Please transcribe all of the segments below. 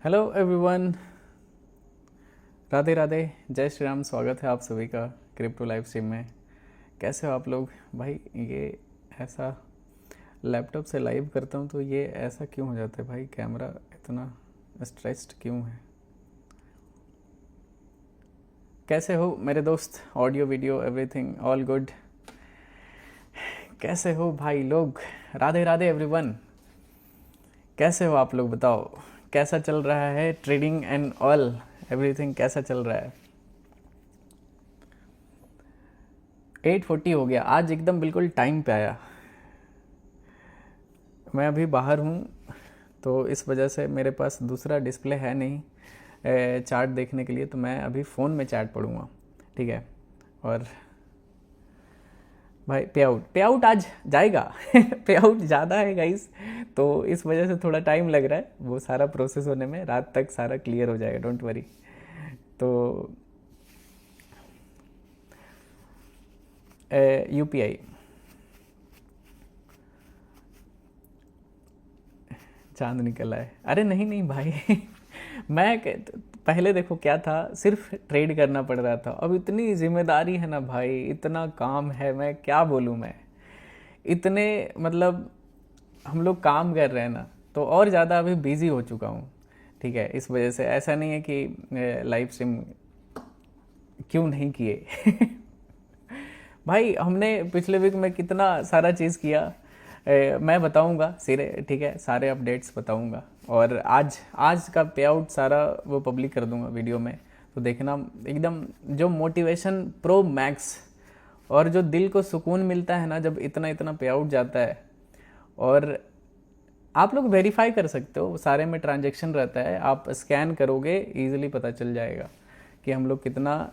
Hello everyone, Radhe Radhe, जय श्री राम। स्वागत है आप सभी का क्रिप्टो लाइव स्ट्रीम में। कैसे हो आप लोग भाई? ये ऐसा लैपटॉप से लाइव करता हूँ तो ये ऐसा क्यों हो जाता है भाई? कैमरा इतना स्ट्रेस्ड क्यों है? कैसे हो मेरे दोस्त? Audio video everything all good? कैसे हो भाई लोग? राधे राधे एवरीवन, कैसे हो आप लोग? बताओ कैसा चल रहा है ट्रेडिंग एंड ऑल एवरीथिंग, कैसा चल रहा है? 8:40 हो गया आज, एकदम बिल्कुल टाइम पे आया। मैं अभी बाहर हूँ तो इस वजह से मेरे पास दूसरा डिस्प्ले है नहीं चार्ट देखने के लिए, तो मैं अभी फ़ोन में चैट पढ़ूँगा, ठीक है। और भाई पे आउट आज जाएगा पे आउट ज़्यादा है गाइस, तो इस वजह से थोड़ा टाइम लग रहा है वो सारा प्रोसेस होने में। रात तक सारा क्लियर हो जाएगा, डोंट वरी। तो यूपीआई चांद निकल आए? अरे नहीं नहीं भाई पहले देखो क्या था, सिर्फ ट्रेड करना पड़ रहा था। अब इतनी जिम्मेदारी है ना भाई, इतना काम है, मैं क्या बोलूँ मैं। इतने मतलब हम लोग काम कर रहे हैं ना, तो और ज़्यादा अभी बिजी हो चुका हूँ, ठीक है। इस वजह से ऐसा नहीं है कि लाइव स्ट्रीम क्यों नहीं किए भाई हमने पिछले वीक में कितना सारा चीज़ किया, मैं बताऊंगा सिरे, ठीक है, सारे अपडेट्स बताऊंगा। और आज आज का पे आउट सारा वो पब्लिक कर दूंगा वीडियो में, तो देखना एकदम जो मोटिवेशन प्रो मैक्स। और जो दिल को सुकून मिलता है ना जब इतना इतना पे आउट जाता है। और आप लोग वेरीफाई कर सकते हो, सारे में ट्रांजैक्शन रहता है, आप स्कैन करोगे इजीली पता चल जाएगा कि हम लोग कितना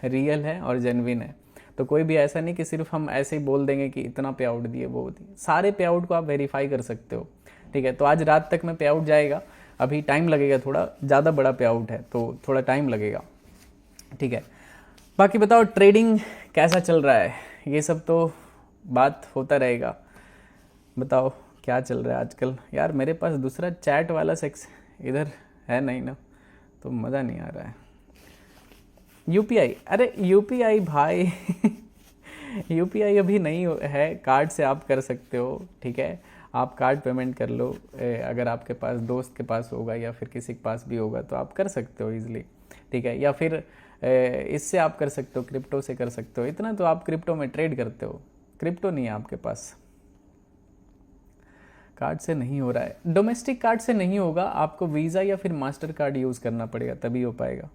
रियल है और जेन्युइन है। तो कोई भी ऐसा नहीं कि सिर्फ हम ऐसे ही बोल देंगे कि इतना पे आउट दिए वो दिए, सारे पे आउट को आप वेरीफाई कर सकते हो, ठीक है। तो आज रात तक में पे आउट जाएगा, अभी टाइम लगेगा, थोड़ा ज़्यादा बड़ा पे आउट है तो थोड़ा टाइम लगेगा, ठीक है। बाकी बताओ ट्रेडिंग कैसा चल रहा है? ये सब तो बात होता रहेगा। बताओ क्या चल रहा है आजकल? यार मेरे पास दूसरा चैट वाला सेक्स इधर है नहीं ना, तो मज़ा नहीं आ रहा है। यूपीआई, अरे यूपीआई भाई यूपीआई अभी नहीं है, कार्ड से आप कर सकते हो, ठीक है। आप कार्ड पेमेंट कर लो, अगर आपके पास दोस्त के पास होगा या फिर किसी के पास भी होगा तो आप कर सकते हो इजीली, ठीक है। या फिर इससे आप कर सकते हो, क्रिप्टो से कर सकते हो। इतना तो आप क्रिप्टो में ट्रेड करते हो, क्रिप्टो नहीं है आपके पास। कार्ड से नहीं हो रहा है, डोमेस्टिक कार्ड से नहीं होगा, आपको वीज़ा या फिर मास्टर कार्ड यूज़ करना पड़ेगा तभी हो पाएगा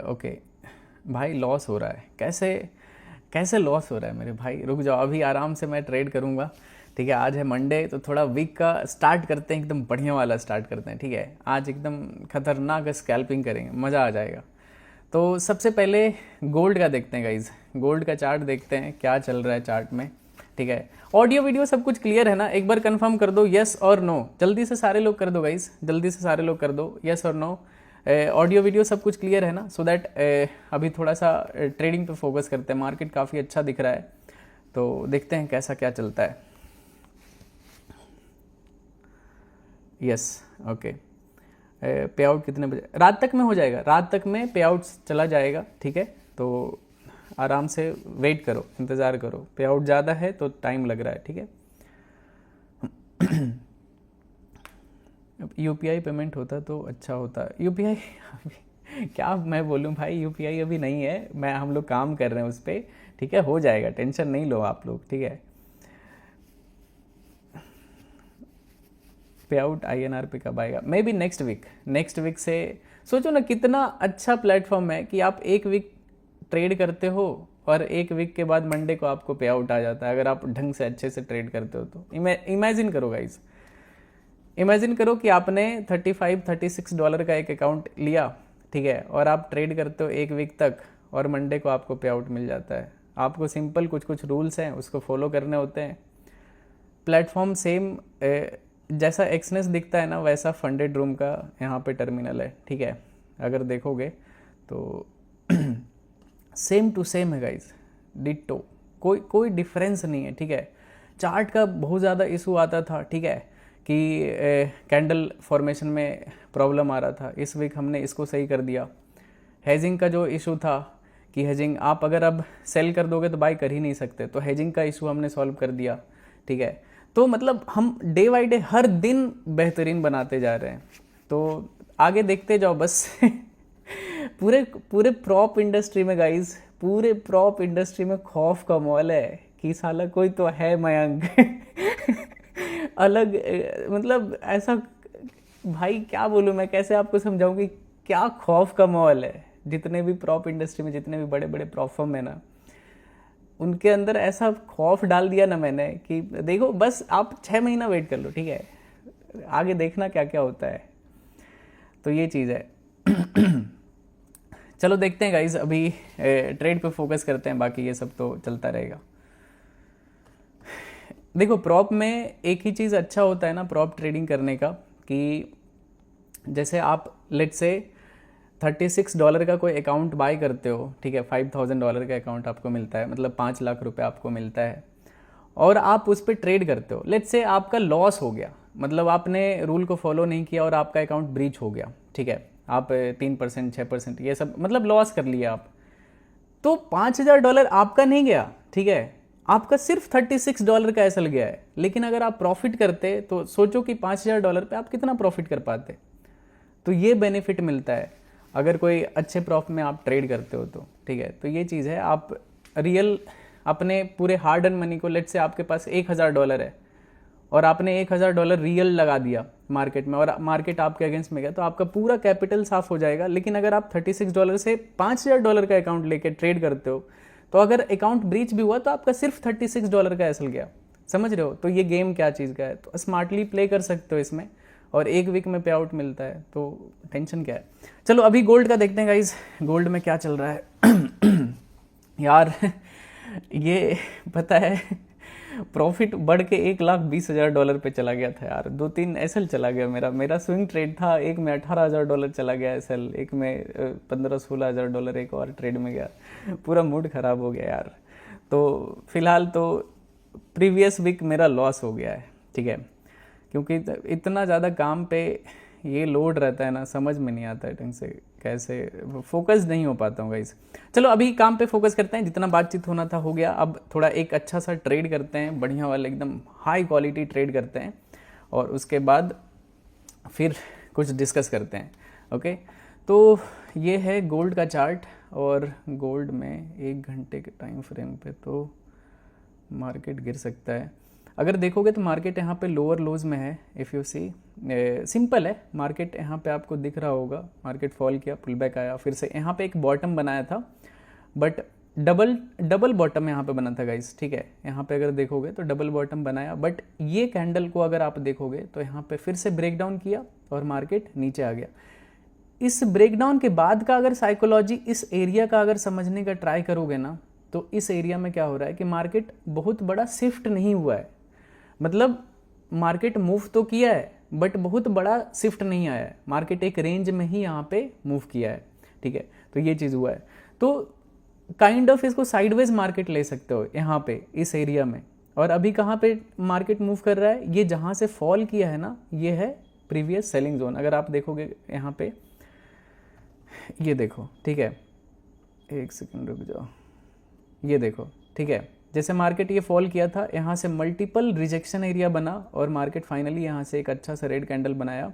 ओके भाई, लॉस हो रहा है कैसे? कैसे लॉस हो रहा है मेरे भाई? रुक जाओ, अभी आराम से मैं ट्रेड करूंगा, ठीक है। आज है मंडे, तो थोड़ा वीक का स्टार्ट करते हैं, एकदम बढ़िया वाला स्टार्ट करते हैं, ठीक है। आज एकदम खतरनाक स्कैल्पिंग करेंगे, मज़ा आ जाएगा। तो सबसे पहले गोल्ड का देखते हैं गाइज, गोल्ड का चार्ट देखते हैं क्या चल रहा है चार्ट में, ठीक है। ऑडियो वीडियो सब कुछ क्लियर है ना? एक बार कंफर्म कर दो यस और नो, जल्दी से सारे लोग कर दो गाइज, जल्दी से सारे लोग कर दो यस और नो। ऑडियो वीडियो सब कुछ क्लियर है ना? सो दैट अभी थोड़ा सा ट्रेडिंग पे फोकस करते हैं। मार्केट काफ़ी अच्छा दिख रहा है, तो देखते हैं कैसा क्या चलता है। Yes, okay. पे आउट कितने बजे? रात तक में हो जाएगा, रात तक में पे आउट चला जाएगा, ठीक है। तो आराम से वेट करो, इंतज़ार करो। पे आउट ज़्यादा है तो टाइम लग रहा है, ठीक है। अब यूपीआई पेमेंट होता तो अच्छा होता। यूपीआई क्या मैं बोलूँ भाई, यूपीआई अभी नहीं है, हम लोग काम कर रहे हैं उस पर, ठीक है। हो जाएगा, टेंशन नहीं लो आप लोग, ठीक है। पे आउट आईएनआर पे कब आएगा? May be next week, next week से। सोचो ना कितना अच्छा प्लेटफॉर्म है कि आप एक वीक ट्रेड करते हो और एक वीक के बाद मंडे को आपको पे आउट आ जाता है, अगर आप ढंग से अच्छे से ट्रेड करते हो तो। इमेजिन करो गाइज, इमेजिन करो कि आपने $35-36 का एक अकाउंट लिया, ठीक है, और आप ट्रेड करते हो एक वीक तक और मंडे को आपको पे आउट मिल जाता है। आपको सिंपल कुछ कुछ रूल्स हैं उसको फॉलो करने होते हैं। प्लेटफॉर्म सेम जैसा एक्सनेस दिखता है ना, वैसा फंडेड रूम का यहाँ पे टर्मिनल है, ठीक है। अगर देखोगे तो सेम टू सेम है गाइज, डिट्टो, कोई डिफरेंस नहीं है, ठीक है। चार्ट का बहुत ज़्यादा इशू आता था, ठीक है, कि कैंडल फॉर्मेशन में प्रॉब्लम आ रहा था। इस वीक हमने इसको सही कर दिया। हेजिंग का जो इशू था कि हेजिंग आप अगर अब सेल कर दोगे तो बाई कर ही नहीं सकते, तो हेजिंग का इशू हमने सॉल्व कर दिया, ठीक है। तो मतलब हम डे बाई डे हर दिन बेहतरीन बनाते जा रहे हैं, तो आगे देखते जाओ बस। पूरे पूरे प्रॉप इंडस्ट्री में गाइज, पूरे प्रॉप इंडस्ट्री में खौफ का माहौल है कि साला कोई तो है मयंक। अलग मतलब ऐसा, भाई क्या बोलूँ मैं, कैसे आपको समझाऊं कि क्या खौफ का माहौल है। जितने भी प्रॉप इंडस्ट्री में जितने भी बड़े बड़े प्रॉप फर्म है ना, उनके अंदर ऐसा खौफ डाल दिया ना मैंने कि देखो बस आप 6 महीना वेट कर लो, ठीक है, आगे देखना क्या क्या होता है। तो ये चीज़ है। चलो देखते हैं गाइज, अभी ट्रेड पे फोकस करते हैं, बाकी ये सब तो चलता रहेगा। देखो प्रॉप में एक ही चीज़ अच्छा होता है ना प्रॉप ट्रेडिंग करने का, कि जैसे आप लेट से $36 का कोई अकाउंट बाय करते हो, ठीक है, $5000 का अकाउंट आपको मिलता है, मतलब 5 लाख रुपए आपको मिलता है, और आप उस पर ट्रेड करते हो। लेट से आपका लॉस हो गया, मतलब आपने रूल को फॉलो नहीं किया और आपका अकाउंट ब्रीच हो गया, ठीक है, आप 3% 6% ये सब मतलब लॉस कर लिया आप, तो $5000 आपका नहीं गया, ठीक है, आपका सिर्फ $36 का एसएल गया है। लेकिन अगर आप प्रॉफिट करते तो सोचो कि $5000 पे आप कितना प्रॉफिट कर पाते। तो ये बेनिफिट मिलता है अगर कोई अच्छे प्रॉफ में आप ट्रेड करते हो तो, ठीक है। तो ये चीज़ है, आप रियल अपने पूरे हार्ड एंड मनी को, लेट से आपके पास $1000 है और आपने $1000 रियल लगा दिया मार्केट में और मार्केट आपके अगेंस्ट में गया, तो आपका पूरा कैपिटल साफ हो जाएगा। लेकिन अगर आप $36 से $5000 का अकाउंट लेके ट्रेड करते हो, तो अगर अकाउंट ब्रीच भी हुआ तो आपका सिर्फ $36 का एसएल गया। समझ रहे हो? तो ये गेम क्या चीज़ का है, तो स्मार्टली प्ले कर सकते हो इसमें, और एक वीक में पे आउट मिलता है, तो टेंशन क्या है। चलो अभी गोल्ड का देखते हैं गाइज, गोल्ड में क्या चल रहा है। यार ये पता है, प्रॉफिट बढ़ के $1,20,000 पे चला गया था यार। 2-3 एसएल चला गया मेरा स्विंग ट्रेड था, एक में $18,000 चला गया एसएल, एक में 15-16,000 एक और ट्रेड में गया। पूरा मूड खराब हो गया यार। तो फिलहाल तो प्रीवियस वीक मेरा लॉस हो गया है, ठीक है, क्योंकि इतना ज़्यादा काम पे ये लोड रहता है ना, समझ में नहीं आता है ढंग से, कैसे फोकस नहीं हो पाता हूँ गाइस। चलो अभी काम पे फोकस करते हैं, जितना बातचीत होना था हो गया। अब थोड़ा एक अच्छा सा ट्रेड करते हैं, बढ़िया वाला एकदम हाई क्वालिटी ट्रेड करते हैं, और उसके बाद फिर कुछ डिस्कस करते हैं। ओके, तो ये है गोल्ड का चार्ट, और गोल्ड में 1 घंटे के टाइम फ्रेम पे तो मार्केट गिर सकता है। अगर देखोगे तो मार्केट यहाँ पे लोअर लोज में है। इफ़ यू सी, सिंपल है, मार्केट यहाँ पे आपको दिख रहा होगा, मार्केट फॉल किया, पुल बैक आया, फिर से यहाँ पे एक बॉटम बनाया था, बट डबल बॉटम यहाँ पे बना था गाइस, ठीक है। यहाँ पे अगर देखोगे तो डबल बॉटम बनाया, बट ये कैंडल को अगर आप देखोगे तो यहाँ पे फिर से ब्रेकडाउन किया और मार्केट नीचे आ गया। इस ब्रेकडाउन के बाद का अगर साइकोलॉजी, इस एरिया का अगर समझने का ट्राई करोगे ना, तो इस एरिया में क्या हो रहा है कि मार्केट बहुत बड़ा शिफ्ट नहीं हुआ है, मतलब मार्केट मूव तो किया है बट बहुत बड़ा शिफ्ट नहीं आया है, मार्केट एक रेंज में ही यहाँ पे मूव किया है, ठीक है। तो ये चीज़ हुआ है, तो काइंड ऑफ इसको साइडवेज मार्केट ले सकते हो यहाँ पे इस एरिया में। और अभी कहाँ पे मार्केट मूव कर रहा है, ये जहाँ से फॉल किया है ना, ये है प्रीवियस सेलिंग जोन। अगर आप देखोगे यहाँ पे, ये देखो, ठीक है, एक सेकंड रुक जाओ, ये देखो, ठीक है, जैसे मार्केट ये फॉल किया था, यहाँ से मल्टीपल रिजेक्शन एरिया बना और मार्केट फाइनली यहाँ से एक अच्छा सा रेड कैंडल बनाया,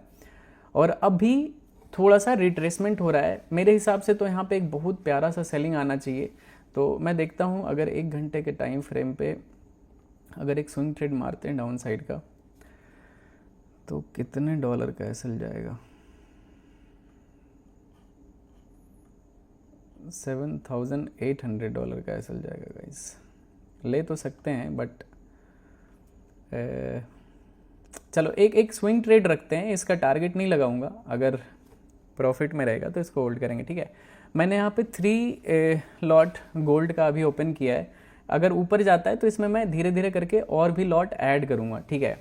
और अभी थोड़ा सा रिट्रेसमेंट हो रहा है। मेरे हिसाब से तो यहाँ पे एक बहुत प्यारा सा सेलिंग आना चाहिए। तो मैं देखता हूँ अगर 1 घंटे के टाइम फ्रेम पे अगर एक स्विंग ट्रेड मारते हैं डाउन साइड का, तो कितने डॉलर का एसएल जाएगा। $7,800 का एसएल जाएगा गाइस। ले तो सकते हैं बट चलो एक स्विंग ट्रेड रखते हैं, इसका टारगेट नहीं लगाऊंगा, अगर प्रॉफिट में रहेगा तो इसको होल्ड करेंगे, ठीक है। मैंने यहाँ पे 3 लॉट गोल्ड का अभी ओपन किया है, अगर ऊपर जाता है तो इसमें मैं धीरे धीरे करके और भी लॉट ऐड करूँगा, ठीक है।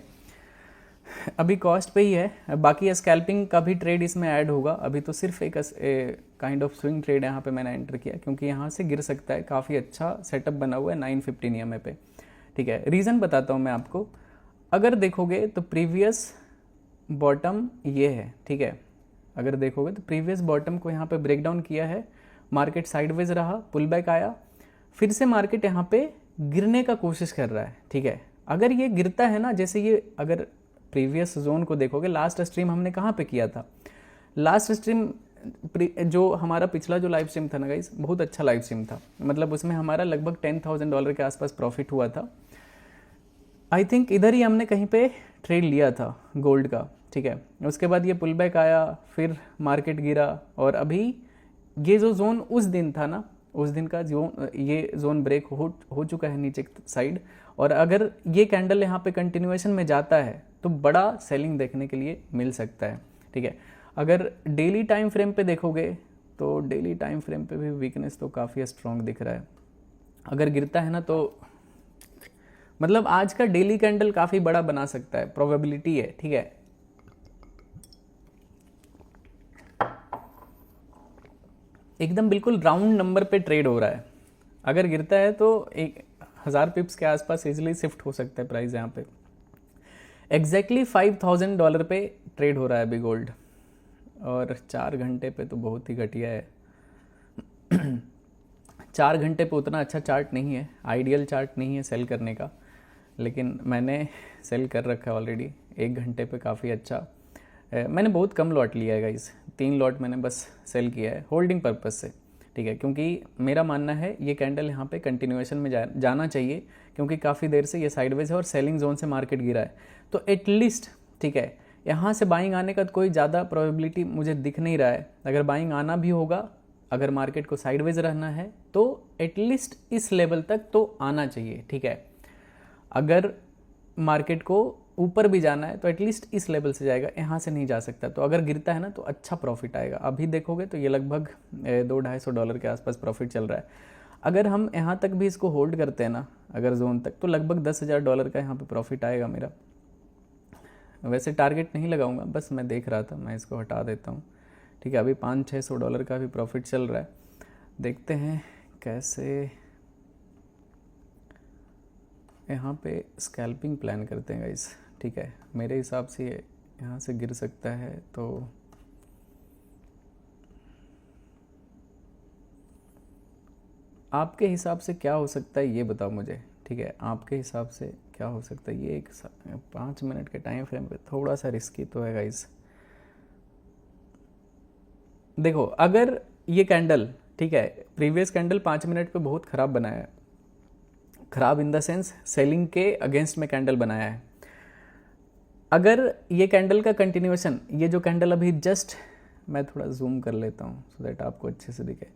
अभी कॉस्ट पे ही है, बाकी स्कैल्पिंग का भी ट्रेड इसमें ऐड होगा। अभी तो सिर्फ एक काइंड ऑफ स्विंग ट्रेड यहाँ पे मैंने एंटर किया, क्योंकि यहाँ से गिर सकता है। काफ़ी अच्छा सेटअप बना हुआ है 915 EMA पे, ठीक है। रीज़न बताता हूँ मैं आपको। अगर देखोगे तो प्रीवियस बॉटम ये है, ठीक है। अगर देखोगे तो प्रीवियस बॉटम को यहाँ पे ब्रेक डाउन किया है, मार्केट साइडवेज रहा, पुल बैक आया, फिर से मार्केट यहाँ पे गिरने का कोशिश कर रहा है, ठीक है। अगर ये गिरता है ना, जैसे ये अगर प्रीवियस जोन को देखोगे, लास्ट स्ट्रीम हमने कहाँ पे किया था? लास्ट स्ट्रीम जो हमारा पिछला जो लाइव स्ट्रीम था ना गाइस, बहुत अच्छा लाइव स्ट्रीम था। मतलब उसमें हमारा लगभग $10,000 के आसपास प्रॉफिट हुआ था। आई थिंक इधर ही हमने कहीं पे ट्रेड लिया था गोल्ड का, ठीक है। उसके बाद ये पुल बैक आया, फिर मार्केट गिरा, और अभी ये जो जोन उस दिन था ना, उस दिन का ये जोन ब्रेक हो चुका है नीचे साइड। और अगर ये कैंडल यहाँ पे कंटिन्यूएशन में जाता है तो बड़ा सेलिंग देखने के लिए मिल सकता है, ठीक है। अगर डेली टाइम फ्रेम पे देखोगे तो डेली टाइम फ्रेम पे भी वीकनेस तो काफ़ी स्ट्रॉन्ग दिख रहा है। अगर गिरता है ना तो मतलब आज का डेली कैंडल काफ़ी बड़ा बना सकता है, प्रोबेबिलिटी है, ठीक है। एकदम बिल्कुल राउंड नंबर पे ट्रेड हो रहा है। अगर गिरता है तो 1000 पिप्स के आसपास इजिली शिफ्ट हो सकता है प्राइस। यहाँ पे एग्जैक्टली $5,000 पे ट्रेड हो रहा है अभी गोल्ड, और 4 घंटे पे तो बहुत ही घटिया है। 4 घंटे पे उतना अच्छा चार्ट नहीं है, आइडियल चार्ट नहीं है सेल करने का, लेकिन मैंने सेल कर रखा है ऑलरेडी। 1 घंटे पे काफ़ी अच्छा। मैंने बहुत कम लॉट लिया है गाइस, 3 लॉट मैंने बस सेल किया है होल्डिंग पर्पस से, ठीक है। क्योंकि मेरा मानना है ये कैंडल यहाँ पे कंटिन्यूएशन में जाना चाहिए, क्योंकि काफ़ी देर से ये साइडवेज है और सेलिंग जोन से मार्केट गिरा है। तो एटलीस्ट, ठीक है, यहाँ से बाइंग आने का कोई ज़्यादा प्रोबेबिलिटी मुझे दिख नहीं रहा है। अगर बाइंग आना भी होगा, अगर मार्केट को साइडवेज रहना है तो एटलीस्ट इस लेवल तक तो आना चाहिए, ठीक है। अगर मार्केट को ऊपर भी जाना है तो एटलीस्ट इस लेवल से जाएगा, यहाँ से नहीं जा सकता। तो अगर गिरता है ना तो अच्छा प्रॉफिट आएगा। अभी देखोगे तो ये लगभग $200-250 के आसपास प्रॉफिट चल रहा है। अगर हम यहाँ तक भी इसको होल्ड करते हैं ना, अगर जोन तक, तो लगभग $10,000 का यहाँ पे प्रॉफिट आएगा मेरा। वैसे टारगेट नहीं लगाऊंगा, बस मैं देख रहा था, मैं इसको हटा देता हूँ, ठीक है। अभी $500-600 का भी प्रॉफिट चल रहा है। देखते हैं कैसे यहाँ पे स्कैल्पिंग प्लान करते हैं गाइस, ठीक है। मेरे हिसाब से ये यहाँ से गिर सकता है, तो आपके हिसाब से क्या हो सकता है ये बताओ मुझे, ठीक है। आपके हिसाब से क्या हो सकता है? ये एक 5 मिनट के टाइम फ्रेम पे थोड़ा सा रिस्की तो है गाइस। देखो, अगर ये कैंडल, ठीक है, प्रीवियस कैंडल 5 मिनट पे बहुत ख़राब बनाया है, ख़राब इन द सेंस सेलिंग के अगेंस्ट में कैंडल बनाया है। अगर ये कैंडल का कंटिन्यूएशन, ये जो कैंडल अभी जस्ट, मैं थोड़ा जूम कर लेता हूँ सो दैट आपको अच्छे से दिखे।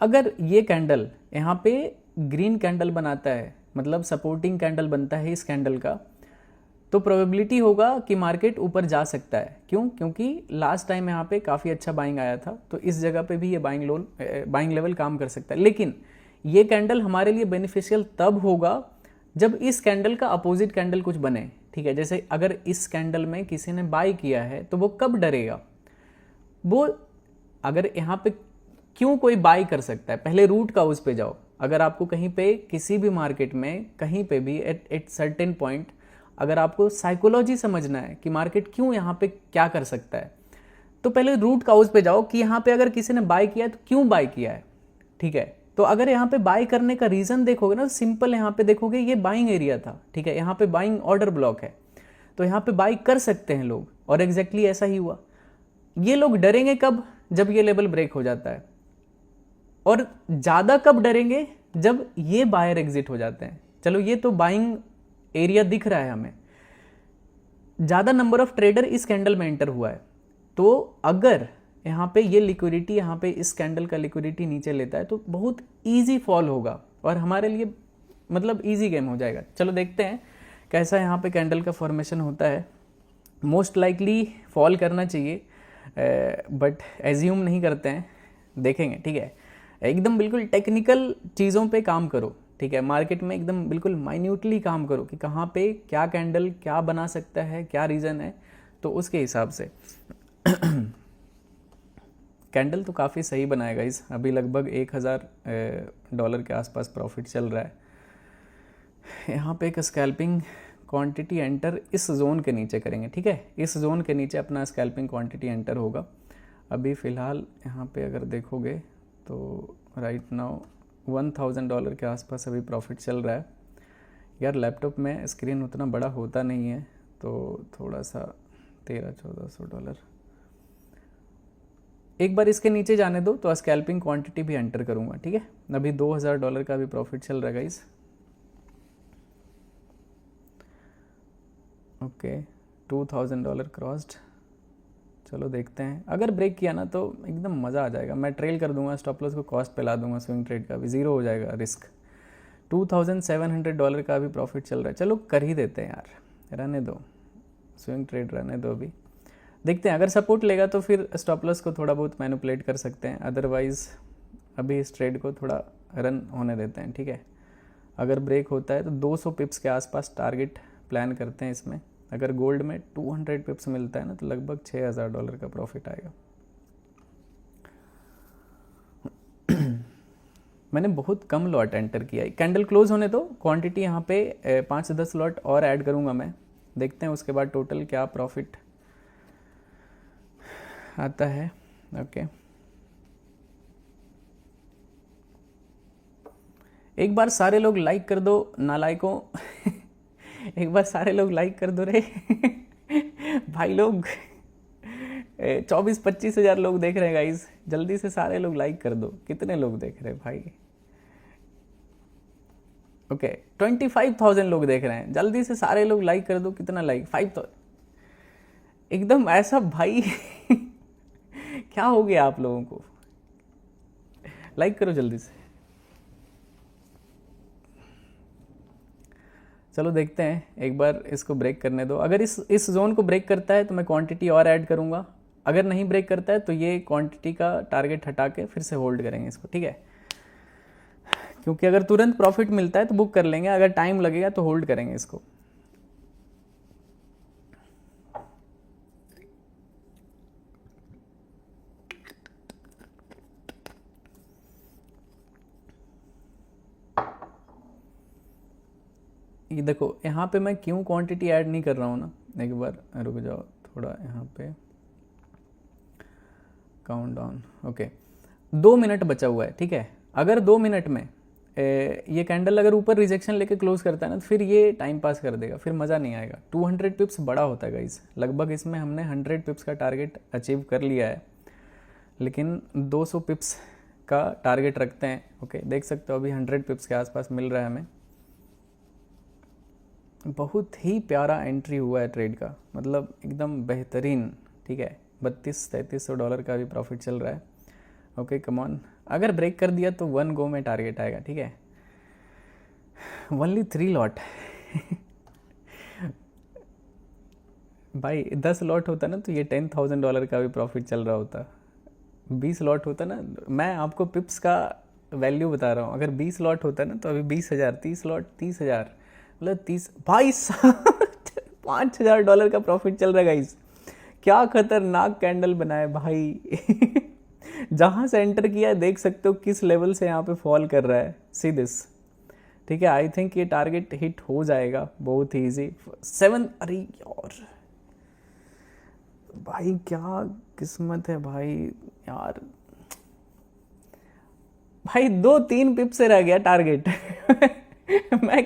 अगर ये कैंडल यहाँ पे ग्रीन कैंडल बनाता है, मतलब सपोर्टिंग कैंडल बनता है इस कैंडल का, तो प्रोबेबिलिटी होगा कि मार्केट ऊपर जा सकता है। क्यों? क्योंकि लास्ट टाइम यहाँ पे काफ़ी अच्छा बाइंग आया था, तो इस जगह पे भी ये बाइंग लेवल काम कर सकता है। लेकिन ये कैंडल हमारे लिए बेनिफिशियल तब होगा जब इस कैंडल का अपोजिट कैंडल कुछ बने, ठीक है। जैसे अगर इस कैंडल में किसी ने बाय किया है तो वो कब डरेगा? वो अगर यहाँ पे क्यों कोई बाय कर सकता है? पहले रूट का उस पे जाओ। अगर आपको कहीं पे किसी भी मार्केट में कहीं पे भी एट सर्टेन पॉइंट, अगर आपको साइकोलॉजी समझना है कि मार्केट क्यों यहाँ पे क्या कर सकता है, तो पहले रूट का उस पे जाओ कि यहाँ पे अगर किसी ने बाय किया है तो क्यों बाय किया है, ठीक है। तो अगर यहाँ पे बाय करने का रीजन देखोगे ना, सिंपल यहाँ पे देखोगे ये बाइंग एरिया था, ठीक है। यहाँ पे बाइंग ऑर्डर ब्लॉक है, तो यहाँ पे बाय कर सकते हैं लोग, और एग्जैक्टली ऐसा ही हुआ। ये लोग डरेंगे कब? जब ये लेवल ब्रेक हो जाता है। और ज्यादा कब डरेंगे? जब ये बायर एग्जिट हो जाते हैं। चलो, ये तो बाइंग एरिया दिख रहा है हमें, ज्यादा नंबर ऑफ ट्रेडर इस कैंडल में एंटर हुआ है, तो अगर यहाँ पे ये लिक्विडिटी, यहाँ पे इस कैंडल का लिक्विडिटी नीचे लेता है तो बहुत इजी फॉल होगा और हमारे लिए मतलब इजी गेम हो जाएगा। चलो देखते हैं कैसा यहाँ पे कैंडल का फॉर्मेशन होता है। मोस्ट लाइकली फॉल करना चाहिए, बट एज्यूम नहीं करते हैं, देखेंगे, ठीक है। एकदम बिल्कुल टेक्निकल चीज़ों पे काम करो, ठीक है, मार्केट में एकदम बिल्कुल माइन्यूटली काम करो कि कहाँ पे क्या कैंडल क्या बना सकता है, क्या रीज़न है, तो उसके हिसाब से कैंडल तो काफ़ी सही बनाएगा इस, अभी लगभग $1000 के आसपास प्रॉफिट चल रहा है। यहाँ पे एक स्कैल्पिंग क्वांटिटी एंटर इस जोन के नीचे करेंगे, ठीक है, इस जोन के नीचे अपना स्कैल्पिंग क्वांटिटी एंटर होगा। अभी फ़िलहाल यहाँ पे अगर देखोगे तो राइट नाउ $1000 के आसपास अभी प्रॉफिट चल रहा है। यार लैपटॉप में स्क्रीन उतना बड़ा होता नहीं है, तो थोड़ा सा $1300-1400 एक बार इसके नीचे जाने दो तो स्कैल्पिंग क्वांटिटी भी एंटर करूँगा, ठीक है। अभी $2000 का भी प्रॉफिट चल रहा है गाइस। Okay, $2000 crossed. चलो देखते हैं, अगर ब्रेक किया ना तो एकदम मज़ा आ जाएगा। मैं ट्रेल कर दूंगा, स्टॉप लॉस को कॉस्ट पे ला दूंगा, स्विंग ट्रेड का भी ज़ीरो हो जाएगा रिस्क। $2700 का भी प्रॉफिट चल रहा है। चलो कर ही देते हैं यार, रहने दो, स्विंग ट्रेड रहने दो। अभी देखते हैं, अगर सपोर्ट लेगा तो फिर स्टॉप लॉस को थोड़ा बहुत मैनिपुलेट कर सकते हैं, अदरवाइज़ अभी इस ट्रेड को थोड़ा रन होने देते हैं, ठीक है। अगर ब्रेक होता है तो 200 पिप्स के आसपास टारगेट प्लान करते हैं इसमें। अगर गोल्ड में 200 पिप्स मिलता है ना तो लगभग $6000 का प्रॉफिट आएगा। मैंने बहुत कम लॉट एंटर किया है, कैंडल क्लोज होने दो, क्वांटिटी यहाँ पे 5 से 10 लॉट और ऐड करूँगा मैं, देखते हैं उसके बाद टोटल क्या प्रॉफिट आता है। ओके, एक बार सारे लोग लाइक कर दो नालायकों एक बार सारे लोग लाइक कर दो रे भाई लोग 24-25 हज़ार लोग देख रहे हैं गाइस, जल्दी से सारे लोग लाइक कर दो। कितने लोग देख रहे हैं भाई? ओके 25,000 लोग देख रहे हैं, जल्दी से सारे लोग लाइक कर दो। कितना लाइक? 5,000 एकदम ऐसा भाई क्या हो गया आप लोगों को? लाइक करो जल्दी से। चलो देखते हैं, एक बार इसको ब्रेक करने दो। अगर इस जोन को ब्रेक करता है तो मैं क्वांटिटी और ऐड करूंगा, अगर नहीं ब्रेक करता है तो ये क्वांटिटी का टारगेट हटा के फिर से होल्ड करेंगे इसको, ठीक है। क्योंकि अगर तुरंत प्रॉफिट मिलता है तो बुक कर लेंगे, अगर टाइम लगेगा तो होल्ड करेंगे इसको। ये देखो यहाँ पे मैं क्यों क्वांटिटी ऐड नहीं कर रहा हूँ ना, एक बार रुक जाओ थोड़ा, यहाँ पे काउंट डाउन। ओके 2 मिनट बचा हुआ है, ठीक है। अगर 2 मिनट में ये कैंडल अगर ऊपर रिजेक्शन लेके क्लोज करता है ना तो फिर ये टाइम पास कर देगा, फिर मज़ा नहीं आएगा। 200 पिप्स बड़ा होता है गाइस, लगभग इसमें हमने 100 पिप्स का टारगेट अचीव कर लिया है, लेकिन 200 पिप्स का टारगेट रखते हैं। ओके देख सकते हो अभी 100 पिप्स के आसपास मिल रहा है हमें। बहुत ही प्यारा एंट्री हुआ है ट्रेड का, मतलब एकदम बेहतरीन, ठीक है। $3200-3300 का भी प्रॉफिट चल रहा है। ओके कम ऑन, अगर ब्रेक कर दिया तो 1 गो में टारगेट आएगा, ठीक है। ओनली 3 लॉट भाई 10 लॉट होता ना तो ये $10,000 का भी प्रॉफिट चल रहा होता। 20 लॉट होता ना, मैं आपको पिप्स का वैल्यू बता रहा हूँ, अगर 20 लॉट होता ना तो अभी 20,000, 30 लॉट 30,000, मतलब 30 भाई $5,000 का प्रॉफिट चल रहा है गाइस। क्या खतरनाक कैंडल बनाए भाई जहां से एंटर किया है देख सकते हो किस लेवल से यहाँ पे फॉल कर रहा है, सी दिस, ठीक है। आई थिंक ये टारगेट हिट हो जाएगा बहुत ही ईजी। 7, अरे यार भाई क्या किस्मत है भाई यार, भाई 2-3 पिप से रह गया टारगेट मैं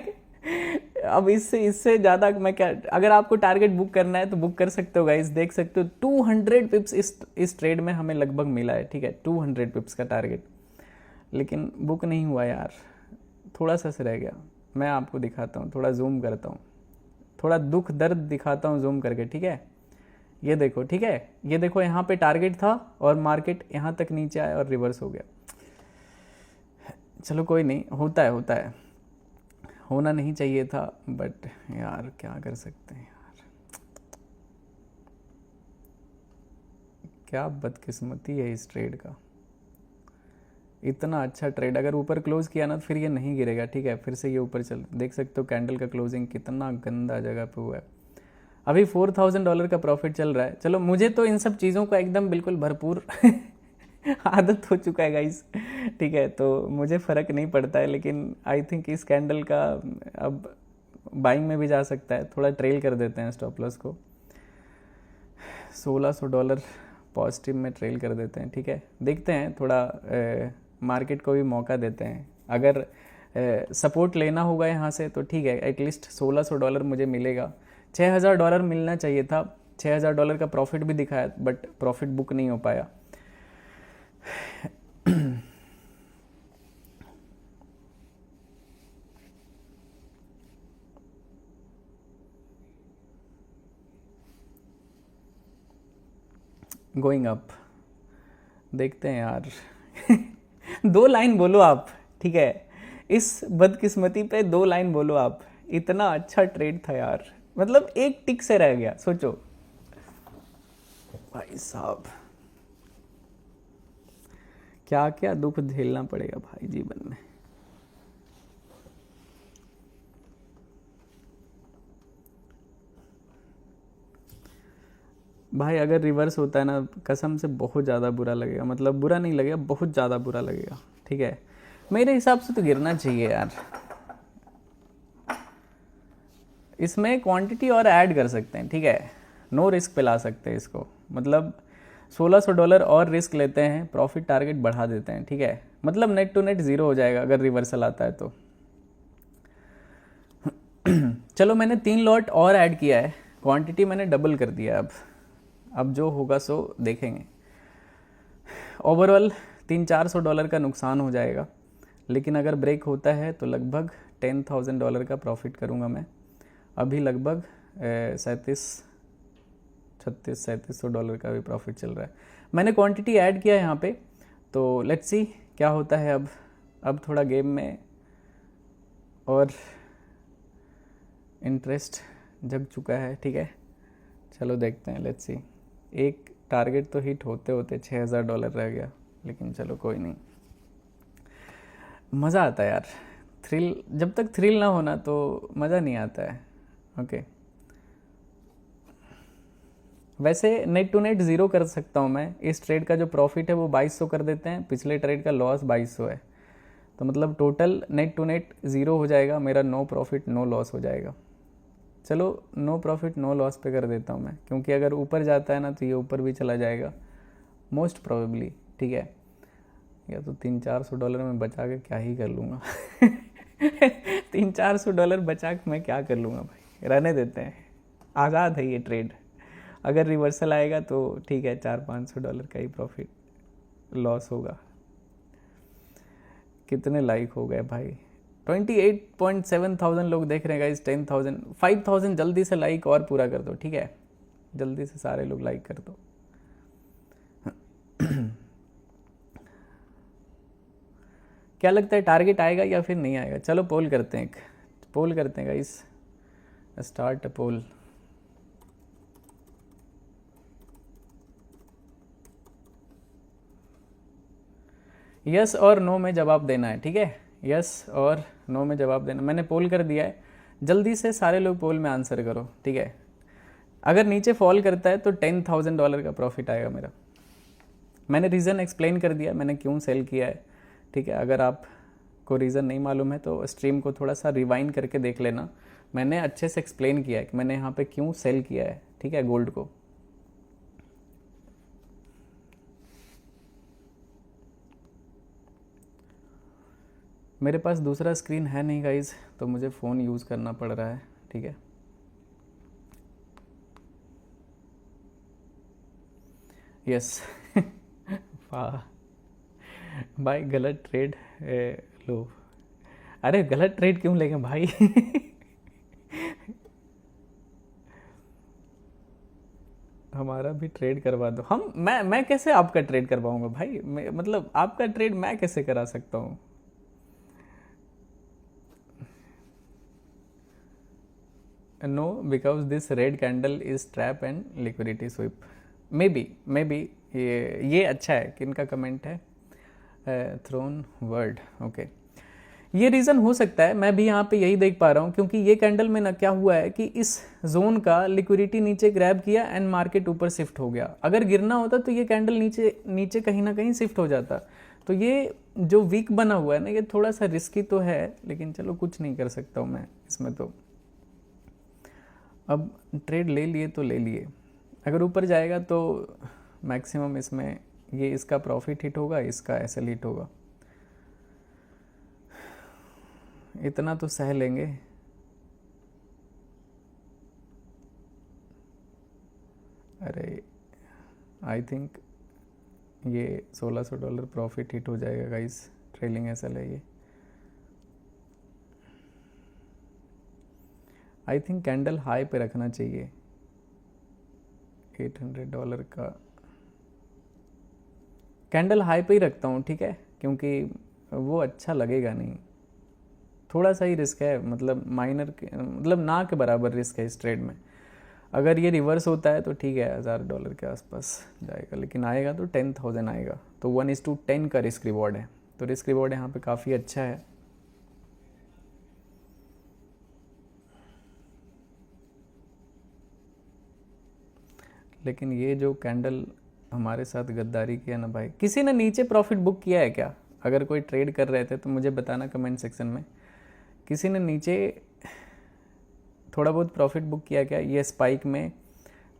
अब इससे ज़्यादा मैं क्या, अगर आपको टारगेट बुक करना है तो बुक कर सकते हो गाइस, देख सकते हो 200 पिप्स इस ट्रेड में हमें लगभग मिला है, ठीक है। 200 पिप्स का टारगेट, लेकिन बुक नहीं हुआ यार, थोड़ा सा से रह गया। मैं आपको दिखाता हूँ, थोड़ा जूम करता हूँ, थोड़ा दुख दर्द दिखाता हूँ जूम करके, ठीक है। ये देखो, ठीक है, ये देखो यहाँ पे टारगेट था और मार्केट यहाँ तक नीचे आया और रिवर्स हो गया। चलो कोई नहीं, होता है, होना नहीं चाहिए था, बट यार क्या कर सकते हैं यार, क्या बदकिस्मती है इस ट्रेड का। इतना अच्छा ट्रेड, अगर ऊपर क्लोज किया ना तो फिर ये नहीं गिरेगा, ठीक है। फिर से ये ऊपर चल, देख सकते हो कैंडल का क्लोजिंग कितना गंदा जगह पे हुआ है। अभी $4000 का प्रॉफिट चल रहा है। चलो, मुझे तो इन सब चीज़ों का एकदम बिल्कुल भरपूर आदत हो चुका है गाइस, ठीक है, तो मुझे फ़र्क नहीं पड़ता है। लेकिन आई थिंक इस कैंडल का अब बाइंग में भी जा सकता है। थोड़ा ट्रेल कर देते हैं स्टॉप लॉस को, $1600 पॉजिटिव में ट्रेल कर देते हैं, ठीक है। देखते हैं, थोड़ा मार्केट को भी मौका देते हैं। अगर सपोर्ट लेना होगा यहाँ से तो ठीक है, एटलीस्ट $1600 मुझे मिलेगा। $6000 मिलना चाहिए था। $6000 का प्रॉफिट भी दिखाया, बट प्रॉफिट बुक नहीं हो पाया। गोइंग अप, देखते हैं यार। 2 लाइन बोलो आप, ठीक है, इस बदकिस्मती पे 2 लाइन बोलो आप। इतना अच्छा ट्रेड था यार, मतलब एक टिक से रह गया, सोचो भाई साहब, क्या क्या दुख झेलना पड़ेगा भाई जीवन में। भाई अगर रिवर्स होता है ना, कसम से बहुत ज़्यादा बुरा लगेगा, मतलब बुरा नहीं लगेगा, बहुत ज़्यादा बुरा लगेगा, ठीक है। मेरे हिसाब से तो गिरना चाहिए यार। इसमें क्वांटिटी और ऐड कर सकते हैं, ठीक है, नो रिस्क पे ला सकते हैं इसको, मतलब $1600 और रिस्क लेते हैं, प्रॉफिट टारगेट बढ़ा देते हैं, ठीक है, मतलब नेट टू नेट ज़ीरो हो जाएगा अगर रिवर्सल आता है तो। चलो, मैंने 3 लॉट और ऐड किया है, क्वांटिटी मैंने डबल कर दिया है। अब जो होगा सो देखेंगे। ओवरऑल $300-400 का नुकसान हो जाएगा, लेकिन अगर ब्रेक होता है तो लगभग $10,000 का प्रॉफिट करूंगा मैं। अभी लगभग $3700 का भी प्रॉफिट चल रहा है। मैंने क्वांटिटी ऐड किया है यहाँ पे, तो लेट्स सी क्या होता है। अब थोड़ा गेम में और इंटरेस्ट जग चुका है, ठीक है, चलो देखते हैं, लेट्स सी। एक टारगेट तो हिट होते होते $6000 रह गया, लेकिन चलो कोई नहीं, मज़ा आता है यार। थ्रिल, जब तक थ्रिल ना होना तो मज़ा नहीं आता है। ओके, वैसे नेट टू नेट ज़ीरो कर सकता हूँ मैं। इस ट्रेड का जो प्रॉफिट है वो 2200 कर देते हैं, पिछले ट्रेड का लॉस 2200 है, तो मतलब total net to net zero हो जाएगा मेरा, नो प्रॉफिट नो लॉस हो जाएगा। चलो, नो प्रॉफिट नो लॉस पे कर देता हूँ मैं, क्योंकि अगर ऊपर जाता है ना तो ये ऊपर भी चला जाएगा मोस्ट प्रोबेबली, ठीक है। या तो $300-400 में बचा के क्या ही कर लूँगा। $300-400 बचा के मैं क्या कर लूँगा भाई, रहने देते हैं, आज़ाद है ये ट्रेड। अगर रिवर्सल आएगा तो ठीक है, $400-500 का ही प्रॉफिट लॉस होगा। कितने लाइक हो गए भाई, 28.7 लोग देख रहे हैं गाइस, 10,000 5,000 जल्दी से लाइक और पूरा कर दो, ठीक है, जल्दी से सारे लोग लाइक कर दो। क्या लगता है, टारगेट आएगा या फिर नहीं आएगा? चलो पोल करते हैं, एक पोल करते हैं guys, start a poll. Yes और नो में जवाब देना है, ठीक है, यस और नो में जवाब देना। मैंने पोल कर दिया है, जल्दी से सारे लोग पोल में आंसर करो, ठीक है। अगर नीचे फॉल करता है तो $10,000 का प्रॉफिट आएगा मेरा। मैंने रीज़न एक्सप्लेन कर दिया, मैंने क्यों सेल किया है, ठीक है। अगर आपको रीज़न नहीं मालूम है तो स्ट्रीम को थोड़ा सा रिवाइंड करके देख लेना, मैंने अच्छे से एक्सप्लेन किया है कि मैंने यहाँ पे क्यों सेल किया है, ठीक है, गोल्ड को। मेरे पास दूसरा स्क्रीन है नहीं गाइज, तो मुझे फ़ोन यूज़ करना पड़ रहा है, ठीक है। यस। वाह भाई, गलत ट्रेड लो। अरे गलत ट्रेड क्यों लेंगे भाई? हमारा भी ट्रेड करवा दो। मैं कैसे आपका ट्रेड करवाऊंगा भाई? मतलब आपका ट्रेड मैं कैसे करा सकता हूँ? No, because this red candle is trap and liquidity sweep. May be ये अच्छा है कि इनका कमेंट है। Thrown word, okay. ये रीज़न हो सकता है, मैं भी यहाँ पे यही देख पा रहा हूँ, क्योंकि ये कैंडल में ना क्या हुआ है कि इस जोन का लिक्विडिटी नीचे ग्रैब किया एंड मार्केट ऊपर शिफ्ट हो गया। अगर गिरना होता तो ये कैंडल नीचे नीचे कहीं ना कहीं शिफ्ट हो जाता। तो ये जो वीक बना हुआ है ना, ये थोड़ा सा रिस्की तो है, लेकिन चलो कुछ नहीं कर सकता हूँ मैं इसमें। तो अब ट्रेड ले लिए तो ले लिए, अगर ऊपर जाएगा तो मैक्सिमम इसमें ये इसका प्रॉफिट हिट होगा, इसका एसएल हिट होगा, इतना तो सह लेंगे। अरे आई थिंक ये $1600 प्रॉफिट हिट हो जाएगा गाइस, ट्रेलिंग एसएल है ये। आई थिंक कैंडल हाई पे रखना चाहिए $800 का, कैंडल हाई पे ही रखता हूँ, ठीक है, क्योंकि वो अच्छा लगेगा नहीं, थोड़ा सा ही रिस्क है, मतलब माइनर, मतलब ना के बराबर रिस्क है इस ट्रेड में। अगर ये रिवर्स होता है तो ठीक है, $1000 के आसपास जाएगा, लेकिन आएगा तो 10,000 आएगा, तो 1:10 का रिस्क रिवॉर्ड है, तो रिस्क रिवॉर्ड यहाँ पे काफ़ी अच्छा है। लेकिन ये जो कैंडल हमारे साथ गद्दारी किया ना भाई, किसी ने नीचे प्रॉफिट बुक किया है क्या? अगर कोई ट्रेड कर रहे थे तो मुझे बताना कमेंट सेक्शन में, किसी ने नीचे थोड़ा बहुत प्रॉफिट बुक किया क्या? ये स्पाइक में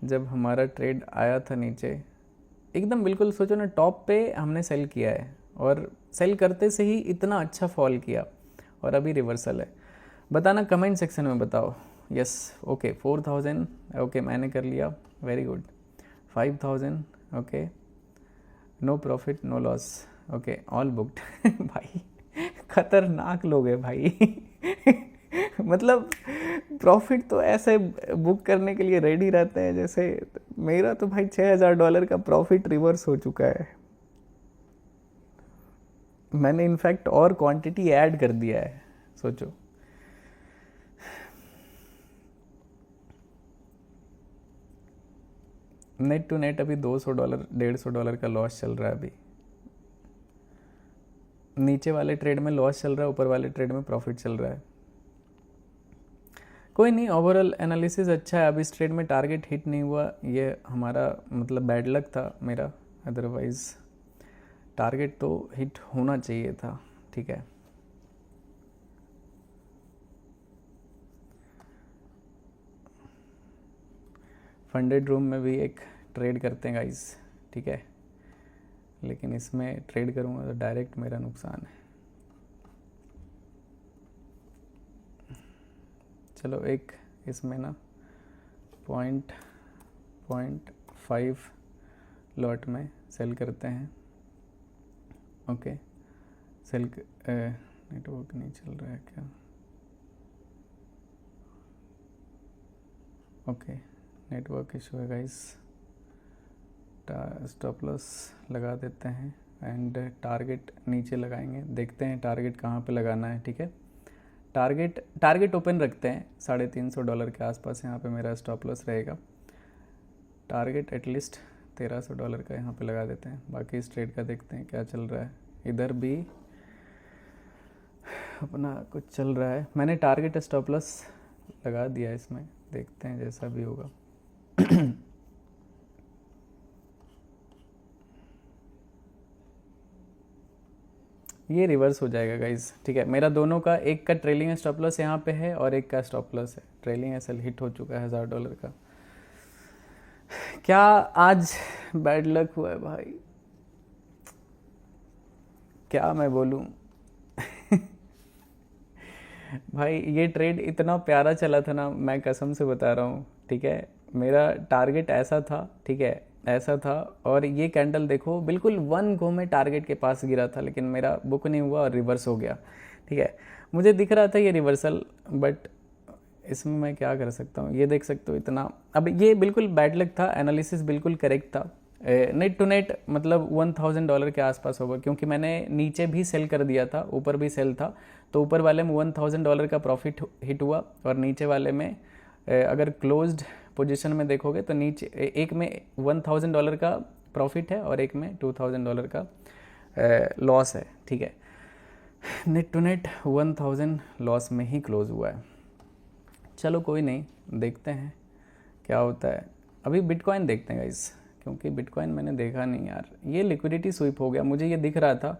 जब हमारा ट्रेड आया था नीचे एकदम, बिल्कुल सोचो ना टॉप पे हमने सेल किया है, और सेल करते से ही इतना अच्छा फॉल किया, और अभी रिवर्सल है। बताना कमेंट सेक्शन में, बताओ। यस, ओके 4000, ओके मैंने कर लिया, very good. 5000, okay, no profit no loss, okay all booked. भाई खतरनाक लोग हैं भाई। मतलब प्रॉफिट तो ऐसे बुक करने के लिए रेडी रहते हैं जैसे, मेरा तो भाई $6000 का प्रॉफिट रिवर्स हो चुका है। मैंने इनफैक्ट और क्वांटिटी ऐड कर दिया है, सोचो। नेट टू नेट अभी $200 $150 का लॉस चल रहा है अभी। नीचे वाले ट्रेड में लॉस चल रहा है, ऊपर वाले ट्रेड में प्रॉफिट चल रहा है। कोई नहीं, ओवरऑल एनालिसिस अच्छा है। अब इस ट्रेड में टारगेट हिट नहीं हुआ, ये हमारा मतलब बैड लक था मेरा, अदरवाइज टारगेट तो हिट होना चाहिए था, ठीक है। फंडेड रूम में भी एक ट्रेड करते हैं गाइस, ठीक है, लेकिन इसमें ट्रेड करूँगा तो डायरेक्ट मेरा नुकसान है। चलो एक इसमें ना 0.5 लॉट में सेल करते हैं, ओके। सेल नेटवर्क नहीं चल रहा है क्या? ओके, नेटवर्क इशू है गाइस। स्टॉप लॉस लगा देते हैं एंड टारगेट नीचे लगाएंगे, देखते हैं टारगेट कहाँ पे लगाना है, ठीक है। टारगेट ओपन रखते हैं $350 के आसपास, यहाँ पे मेरा स्टॉप लॉस रहेगा। टारगेट एटलीस्ट $1300 का यहाँ पे लगा देते हैं। बाकी इस ट्रेड का देखते हैं क्या चल रहा है। इधर भी अपना कुछ चल रहा है, मैंने टारगेट स्टॉप लॉस लगा दिया इसमें, देखते हैं जैसा भी होगा। ये रिवर्स हो जाएगा गाइज, ठीक है। मेरा दोनों का, एक का ट्रेलिंग स्टॉप लॉस यहाँ पे है और एक का स्टॉप लॉस है। ट्रेलिंग एसएल हिट हो चुका है $1000 का। क्या आज बैड लक हुआ है भाई, क्या मैं बोलूँ। भाई ये ट्रेड इतना प्यारा चला था ना, मैं कसम से बता रहा हूँ, ठीक है। मेरा टारगेट ऐसा था, ठीक है, ऐसा था, और ये कैंडल देखो बिल्कुल 1 गो में टारगेट के पास गिरा था, लेकिन मेरा बुक नहीं हुआ और रिवर्स हो गया, ठीक है। मुझे दिख रहा था ये रिवर्सल, बट इसमें मैं क्या कर सकता हूँ। ये देख सकते हो इतना, अब ये बिल्कुल बैड लक था, एनालिसिस बिल्कुल करेक्ट था। नेट टू नेट मतलब $1000 के आसपास होगा, क्योंकि मैंने नीचे भी सेल कर दिया था, ऊपर भी सेल था, तो ऊपर वाले में $1000 का प्रॉफिट हिट हुआ, और नीचे वाले में अगर क्लोज्ड पोजीशन में देखोगे तो नीचे एक में $1000 का प्रॉफिट है और एक में $2000 का लॉस है, ठीक है। नेट टू नेट 1000 लॉस में ही क्लोज हुआ है। चलो कोई नहीं, देखते हैं क्या होता है। अभी बिटकॉइन देखते हैं गाइस, क्योंकि बिटकॉइन मैंने देखा नहीं यार। ये लिक्विडिटी स्वीप हो गया, मुझे ये दिख रहा था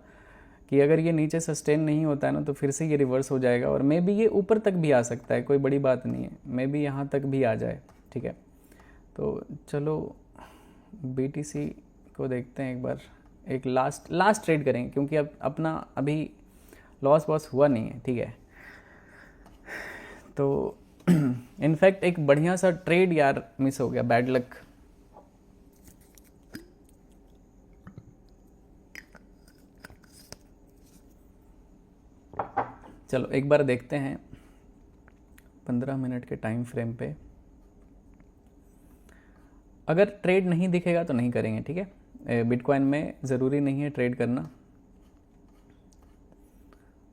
कि अगर ये नीचे सस्टेन नहीं होता है ना तो फिर से ये रिवर्स हो जाएगा, और मे बी ये ऊपर तक भी आ सकता है, कोई बड़ी बात नहीं है, मे बी यहाँ तक भी आ जाए, ठीक है। तो चलो BTC को देखते हैं एक बार, एक लास्ट ट्रेड करेंगे, क्योंकि अब अपना अभी लॉस वॉस हुआ नहीं है, ठीक है। तो इनफैक्ट एक बढ़िया सा ट्रेड यार मिस हो गया, बैड लक। चलो एक बार देखते हैं 15 मिनट के टाइम फ्रेम पे, अगर ट्रेड नहीं दिखेगा तो नहीं करेंगे, ठीक है। बिटकॉइन में ज़रूरी नहीं है ट्रेड करना,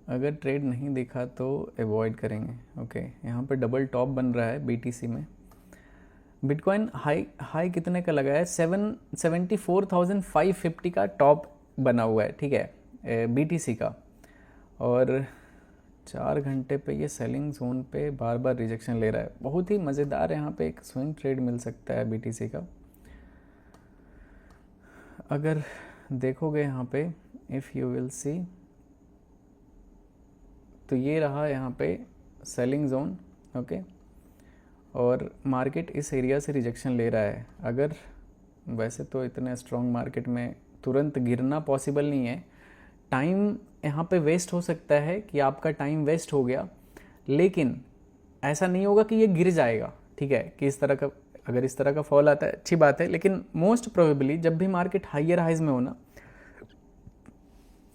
अगर ट्रेड नहीं दिखा तो अवॉइड करेंगे, ओके। यहाँ पे डबल टॉप बन रहा है BTC में। बिटकॉइन हाई कितने का लगा है? 74,550 का टॉप बना हुआ है, ठीक है, BTC का। और 4 घंटे पे ये सेलिंग जोन पे बार बार रिजेक्शन ले रहा है, बहुत ही मज़ेदार। यहाँ पे एक स्विंग ट्रेड मिल सकता है BTC का, अगर देखोगे यहाँ पे, इफ़ यू विल सी, तो ये रहा यहाँ पे सेलिंग जोन, ओके। और मार्केट इस एरिया से रिजेक्शन ले रहा है। अगर वैसे तो इतने स्ट्रॉन्ग मार्केट में तुरंत गिरना पॉसिबल नहीं है, टाइम यहाँ पे वेस्ट हो सकता है कि आपका टाइम वेस्ट हो गया, लेकिन ऐसा नहीं होगा कि ये गिर जाएगा, ठीक है। कि इस तरह का, अगर इस तरह का फॉल आता है अच्छी बात है, लेकिन मोस्ट प्रोबेबली जब भी मार्केट हाइयर हाइज में हो ना,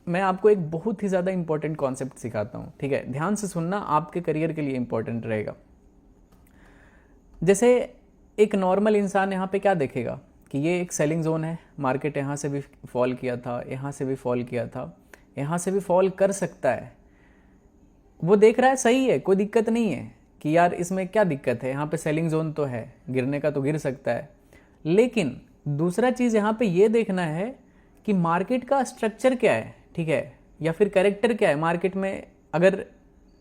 मैं आपको एक बहुत ही ज़्यादा इंपॉर्टेंट कॉन्सेप्ट सिखाता हूँ, ठीक है। ध्यान से सुनना, आपके करियर के लिए इंपॉर्टेंट रहेगा। जैसे एक नॉर्मल इंसान यहाँ पे क्या देखेगा कि ये एक सेलिंग जोन है, मार्केट यहाँ से भी फॉल किया था, यहाँ से भी फॉल किया था, यहाँ से भी फॉल कर सकता है, वो देख रहा है, सही है, कोई दिक्कत नहीं है कि यार इसमें क्या दिक्कत है, यहाँ पे सेलिंग जोन तो है, गिरने का तो गिर सकता है। लेकिन दूसरा चीज़ यहाँ पे ये देखना है कि मार्केट का स्ट्रक्चर क्या है, ठीक है, या फिर कैरेक्टर क्या है मार्केट में। अगर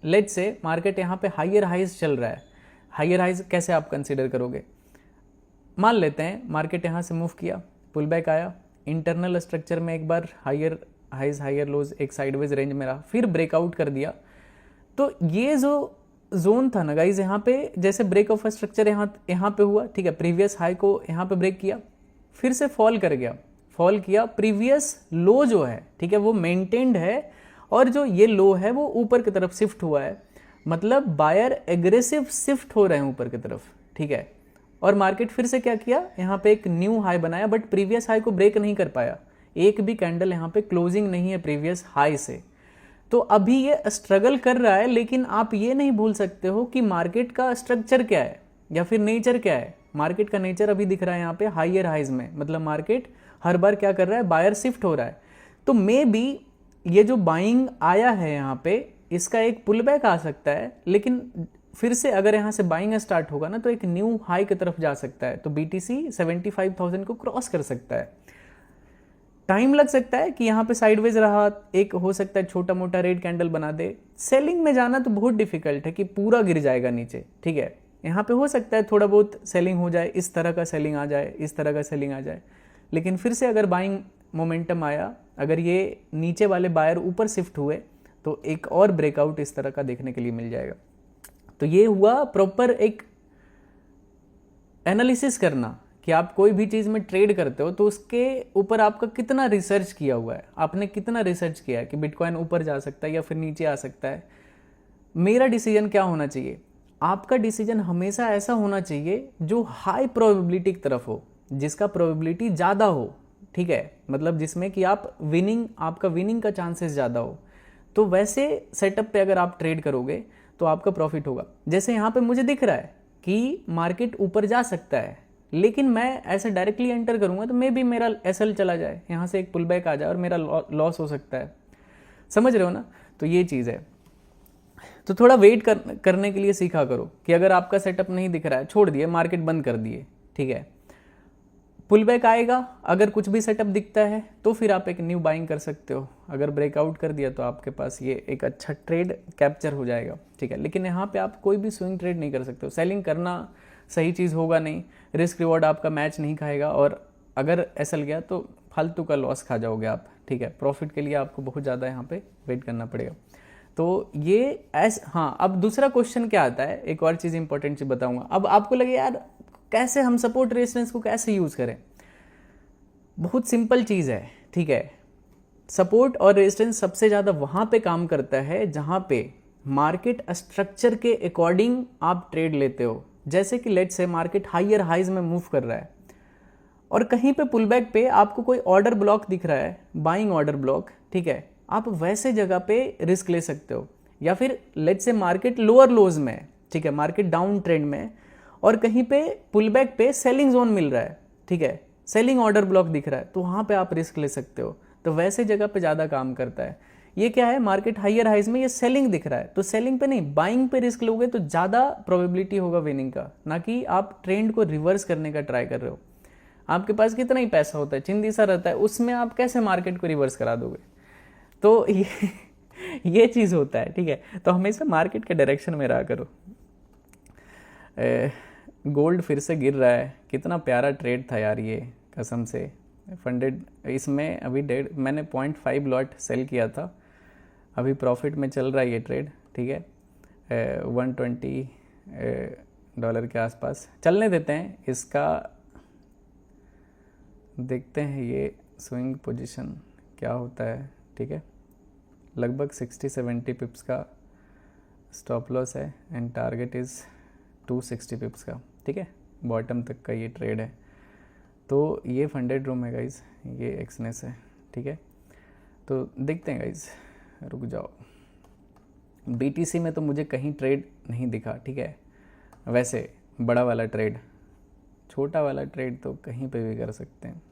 लेट्स से मार्केट यहाँ पे हाइयर हाइज चल रहा है, हाइयर हाइज कैसे आप कंसीडर करोगे? मान लेते हैं मार्केट यहाँ से मूव किया, पुल बैक आया, इंटरनल स्ट्रक्चर में एक बार हाइयर हाइज हाइयर लोज एक साइडवेज रेंज में रहा, फिर ब्रेकआउट कर दिया। तो ये जो जोन था ना गाइज, यहाँ पे जैसे ब्रेक ऑफ स्ट्रक्चर यहाँ पे हुआ, ठीक है, प्रीवियस हाई को यहाँ पे ब्रेक किया, फिर से फॉल कर गया, फॉल किया, प्रीवियस लो जो है, ठीक है, वो मेंटेन्ड है, और जो ये लो है वो ऊपर की तरफ शिफ्ट हुआ है, मतलब बायर एग्रेसिव शिफ्ट हो रहे हैं ऊपर की तरफ, ठीक है। और मार्केट फिर से क्या किया, यहाँ पे एक न्यू हाई बनाया, बट प्रीवियस हाई को ब्रेक नहीं कर पाया, एक भी कैंडल यहाँ पे क्लोजिंग नहीं है प्रीवियस हाई से। तो अभी ये स्ट्रगल कर रहा है, लेकिन आप ये नहीं भूल सकते हो कि मार्केट का स्ट्रक्चर क्या है या फिर नेचर क्या है। मार्केट का नेचर अभी दिख रहा है यहाँ पे हाइयर हाइज में, मतलब मार्केट हर बार क्या कर रहा है, बायर शिफ्ट हो रहा है। तो मे बी ये जो बाइंग आया है यहाँ पे, इसका एक पुल बैक आ सकता है, लेकिन फिर से अगर यहाँ से बाइंग स्टार्ट होगा ना तो एक न्यू हाई की तरफ जा सकता है। तो BTC 75,000 को क्रॉस कर सकता है। टाइम लग सकता है कि यहाँ पे साइडवेज रहा, एक हो सकता है छोटा मोटा रेड कैंडल बना दे। सेलिंग में जाना तो बहुत डिफिकल्ट है कि पूरा गिर जाएगा नीचे, ठीक है। यहाँ पे हो सकता है थोड़ा बहुत सेलिंग हो जाए, इस तरह का सेलिंग आ जाए, इस तरह का सेलिंग आ जाए, लेकिन फिर से अगर बाइंग मोमेंटम आया, अगर ये नीचे वाले बायर ऊपर शिफ्ट हुए, तो एक और ब्रेकआउट इस तरह का देखने के लिए मिल जाएगा। तो ये हुआ प्रॉपर एक एनालिसिस करना कि आप कोई भी चीज़ में ट्रेड करते हो तो उसके ऊपर आपका कितना रिसर्च किया हुआ है, आपने कितना रिसर्च किया है कि बिटकॉइन ऊपर जा सकता है या फिर नीचे आ सकता है। मेरा डिसीजन क्या होना चाहिए? आपका डिसीजन हमेशा ऐसा होना चाहिए जो हाई प्रोबेबिलिटी की तरफ हो, जिसका प्रोबेबिलिटी ज़्यादा हो, ठीक है, मतलब जिसमें कि आप आपका विनिंग का चांसेस ज़्यादा हो। तो वैसे सेटअप पे अगर आप ट्रेड करोगे तो आपका प्रॉफिट होगा। जैसे यहाँ पे मुझे दिख रहा है कि मार्केट ऊपर जा सकता है, लेकिन मैं ऐसे डायरेक्टली एंटर करूंगा तो मे भी मेरा SL चला जाए, यहाँ से एक पुल बैक आ जाए और मेरा लॉस हो सकता है। समझ रहे हो ना? तो ये चीज़ है। तो थोड़ा वेट करने के लिए सीखा करो कि अगर आपका सेटअप नहीं दिख रहा है, छोड़ दिए, मार्केट बंद कर दिए, ठीक है, पुल बैक आएगा, अगर कुछ भी सेटअप दिखता है तो फिर आप एक न्यू बाइंग कर सकते हो। अगर ब्रेकआउट कर दिया तो आपके पास ये एक अच्छा ट्रेड कैप्चर हो जाएगा, ठीक है। लेकिन यहाँ पे आप कोई भी स्विंग ट्रेड नहीं कर सकते हो, सेलिंग करना सही चीज़ होगा नहीं, रिस्क रिवॉर्ड आपका मैच नहीं खाएगा, और अगर ऐसा गया तो फालतू का लॉस खा जाओगे आप, ठीक है। प्रॉफिट के लिए आपको बहुत ज़्यादा यहाँ पे वेट करना पड़ेगा। तो ये हाँ, अब दूसरा क्वेश्चन क्या आता है, एक और चीज़ इंपॉर्टेंट चीज़ बताऊंगा। अब आपको लगे यार कैसे हम सपोर्ट रेजिस्टेंस को कैसे यूज़ करें, बहुत सिंपल चीज़ है, ठीक है। सपोर्ट और रेजिस्टेंस सबसे ज़्यादा वहाँ पे काम करता है जहाँ पे मार्केट स्ट्रक्चर के अकॉर्डिंग आप ट्रेड लेते हो। जैसे कि let's say market higher highs में मूव कर रहा है और कहीं पे पुल बैक पे आपको कोई ऑर्डर ब्लॉक दिख रहा है, बाइंग ऑर्डर ब्लॉक, ठीक है, आप वैसे जगह पे रिस्क ले सकते हो। या फिर लेट्स से मार्केट लोअर लोज में, ठीक है, मार्केट डाउन ट्रेंड में, और कहीं पे पुल बैक पे सेलिंग जोन मिल रहा है, ठीक है, सेलिंग ऑर्डर ब्लॉक दिख रहा है, तो वहाँ पे आप रिस्क ले सकते हो। तो वैसे जगह पे ज़्यादा काम करता है। ये क्या है, मार्केट हाइयर हाइज में ये सेलिंग दिख रहा है, तो सेलिंग पे नहीं, बाइंग पे रिस्क लोगे तो ज़्यादा प्रोबेबिलिटी होगा विनिंग का, ना कि आप ट्रेंड को रिवर्स करने का ट्राई कर रहे हो। आपके पास कितना ही पैसा होता है, चिंदी सा रहता है, उसमें आप कैसे मार्केट को रिवर्स करा दोगे। तो ये चीज़ होता है, ठीक है। तो हमेशा मार्केट के डायरेक्शन में रहा करो। गोल्ड फिर से गिर रहा है, कितना प्यारा ट्रेड था यार ये, कसम से फंडेड। इसमें अभी मैंने 0.5 लॉट सेल किया था, अभी प्रॉफिट में चल रहा है ये ट्रेड, ठीक है। $120 के आसपास चलने देते हैं इसका, देखते हैं ये स्विंग पोजीशन क्या होता है, ठीक है। लगभग 60-70 पिप्स का स्टॉप लॉस है एंड टारगेट इज़ 260 पिप्स का, ठीक है, बॉटम तक का ये ट्रेड है। तो ये फंडेड रूम है गाइज, ये एक्सनेस है, ठीक है। तो देखते हैं गाइज, रुक जाओ। बीटीसी में तो मुझे कहीं ट्रेड नहीं दिखा, ठीक है। वैसे बड़ा वाला ट्रेड, छोटा वाला ट्रेड तो कहीं पे भी कर सकते हैं।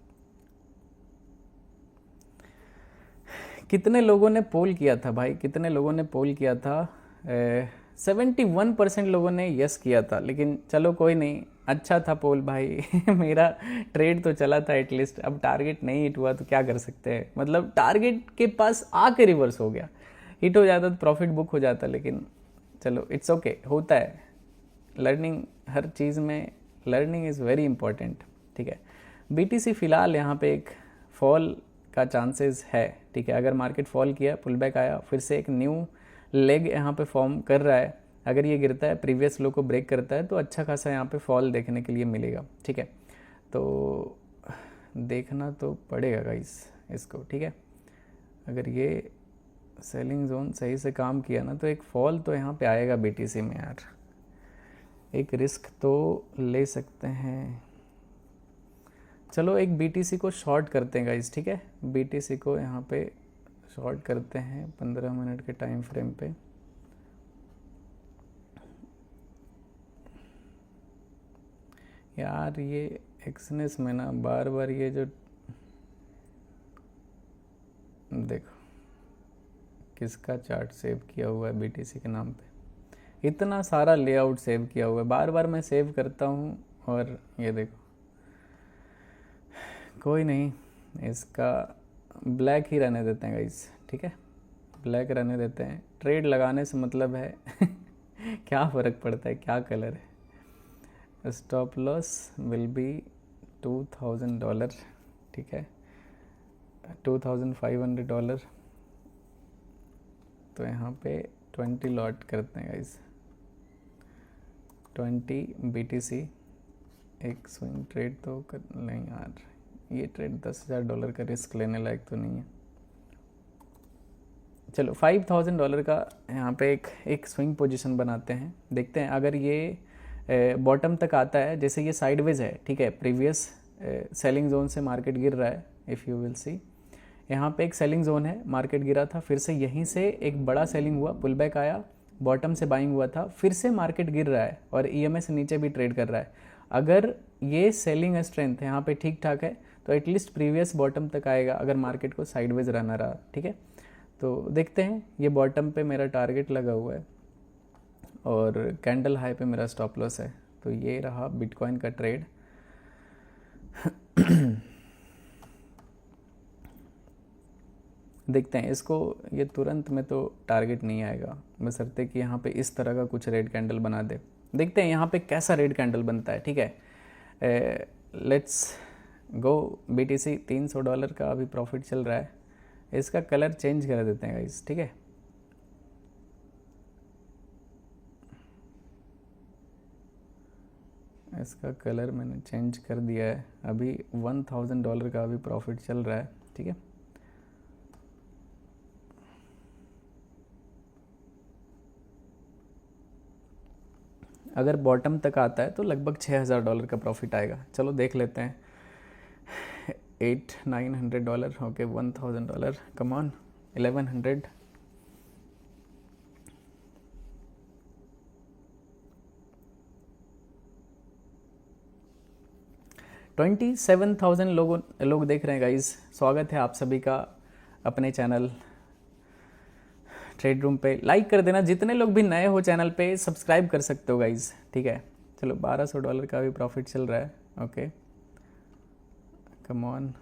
कितने लोगों ने पोल किया था भाई, कितने लोगों ने पोल किया था? 71% लोगों ने यस किया था, लेकिन चलो कोई नहीं, अच्छा था पोल भाई। मेरा ट्रेड तो चला था एटलीस्ट। अब टारगेट नहीं हिट हुआ तो क्या कर सकते हैं, मतलब टारगेट के पास आके रिवर्स हो गया, हिट हो जाता तो प्रॉफिट बुक हो जाता, लेकिन चलो इट्स ओके, होता है। लर्निंग, हर चीज़ में लर्निंग इज़ वेरी इंपॉर्टेंट, ठीक है। बीटीसी फिलहाल यहाँ पे एक फॉल का चांसेस है, ठीक है। अगर मार्केट फॉल किया, पुल बैक आया, फिर से एक न्यू लेग यहाँ पे फॉर्म कर रहा है, अगर ये गिरता है, प्रीवियस लो को ब्रेक करता है, तो अच्छा खासा यहाँ पे फॉल देखने के लिए मिलेगा, ठीक है। तो देखना तो पड़ेगा गाइस इसको, ठीक है। अगर ये सेलिंग जोन सही से काम किया ना, तो एक फॉल तो यहाँ पे आएगा बीटीसी में यार, एक रिस्क तो ले सकते हैं। चलो एक बीटीसी को शॉर्ट करते हैं गाइस, ठीक है। बीटीसी को यहाँ पे शॉर्ट करते हैं 15 मिनट के टाइम फ्रेम पे। यार ये एक्सनेस में ना बार बार ये जो, देखो किसका चार्ट सेव किया हुआ है बीटीसी के नाम पे, इतना सारा लेआउट सेव किया हुआ है, बार बार मैं सेव करता हूँ, और ये देखो, कोई नहीं, इसका ब्लैक ही रहने देते हैं गाइस, ठीक है, ब्लैक रहने देते हैं। ट्रेड लगाने से मतलब है क्या फ़र्क पड़ता है क्या कलर है। स्टॉप लॉस विल बी $2,000, ठीक है, $2,500। तो यहाँ पे 20 लॉट करते हैं गाइस, 20 बीटीसी। एक स्विंग ट्रेड तो कर नहीं यार, ये ट्रेड $10,000 का रिस्क लेने लायक तो नहीं है। चलो $5,000 का यहाँ पे एक स्विंग पोजीशन बनाते हैं, देखते हैं अगर ये बॉटम तक आता है, जैसे ये साइडवेज है, ठीक है, प्रीवियस सेलिंग जोन से मार्केट गिर रहा है, इफ़ यू विल सी यहाँ पे एक सेलिंग जोन है, मार्केट गिरा था, फिर से यहीं से एक बड़ा सेलिंग हुआ, पुल बैक आया, बॉटम से बाइंग हुआ था, फिर से मार्केट गिर रहा है और ईएमए से नीचे भी ट्रेड कर रहा है। अगर ये सेलिंग स्ट्रेंथ यहाँ पे ठीक ठाक है तो एटलीस्ट प्रीवियस बॉटम तक आएगा, अगर मार्केट को साइडवेज रहना रहा, ठीक है। तो देखते हैं, ये बॉटम पे मेरा टारगेट लगा हुआ है और कैंडल हाई पे मेरा स्टॉप लॉस है। तो ये रहा बिटकॉइन का ट्रेड। देखते हैं इसको, ये तुरंत में तो टारगेट नहीं आएगा, बशर्ते कि यहाँ पे इस तरह का कुछ रेड कैंडल बना दे। देखते हैं यहाँ पे कैसा रेड कैंडल बनता है, ठीक है। Let's go. BTC $300 का अभी प्रॉफिट चल रहा है, इसका कलर चेंज कर देते हैं गाइस, ठीक है। इसका कलर मैंने चेंज कर दिया है। अभी $1000 का अभी प्रॉफिट चल रहा है, ठीक है। अगर बॉटम तक आता है तो लगभग $6000 का प्रॉफिट आएगा। चलो देख लेते हैं। $800-900, ओके, $1000, कम ऑन, 1100, $27,000 लोग देख रहे हैं गाइस। स्वागत है आप सभी का अपने चैनल ट्रेड रूम पे। लाइक कर देना, जितने लोग भी नए हो चैनल पे सब्सक्राइब कर सकते हो गाइस, ठीक है। चलो $1200 का भी प्रॉफिट चल रहा है, ओके, कम ऑन।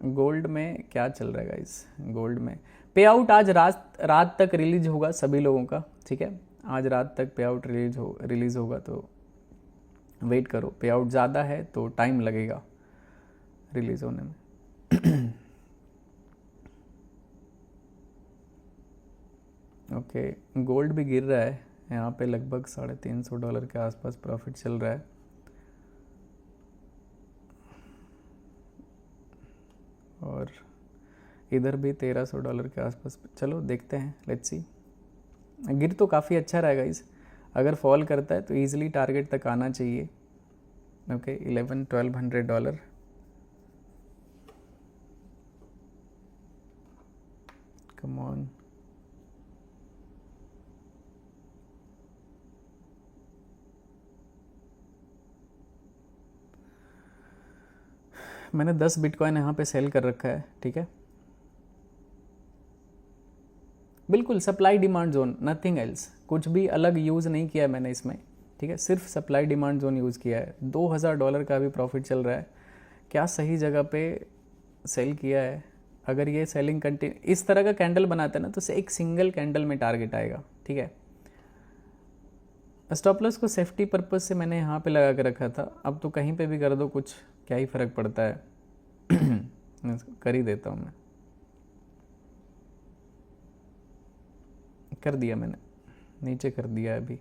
गोल्ड में क्या चल रहा है गाइस? गोल्ड में पे आउट आज रात तक रिलीज होगा सभी लोगों का, ठीक है। आज रात तक पे आउट रिलीज होगा, तो वेट करो। पे आउट ज़्यादा है तो टाइम लगेगा रिलीज होने में। ओके, गोल्ड भी गिर रहा है यहाँ पे, लगभग $350 के आसपास प्रॉफिट चल रहा है। और इधर भी $1300 के आसपास। चलो देखते हैं, लेट्स सी। गिर तो काफ़ी अच्छा रहेगा इस, अगर फॉल करता है तो ईजिली टारगेट तक आना चाहिए। Okay, $1100-1200, come on. मैंने 10 बिटकॉइन यहाँ पे सेल कर रखा है, ठीक है। बिल्कुल supply demand zone, nothing else, कुछ भी अलग यूज़ नहीं किया मैंने इसमें, ठीक है। सिर्फ सप्लाई डिमांड जोन यूज़ किया है। $2000 का भी प्रॉफिट चल रहा है। क्या सही जगह पे सेल किया है। अगर ये सेलिंग कंटिन्यू इस तरह का कैंडल बनाता है ना, तो एक सिंगल कैंडल में टारगेट आएगा, ठीक है। स्टॉप लॉस को सेफ्टी पर्पज से मैंने यहाँ पे लगा के रखा था, अब तो कहीं पे भी कर दो, कुछ क्या ही फ़र्क पड़ता है। कर ही देता हूँ मैं, कर दिया मैंने, नीचे कर दिया अभी।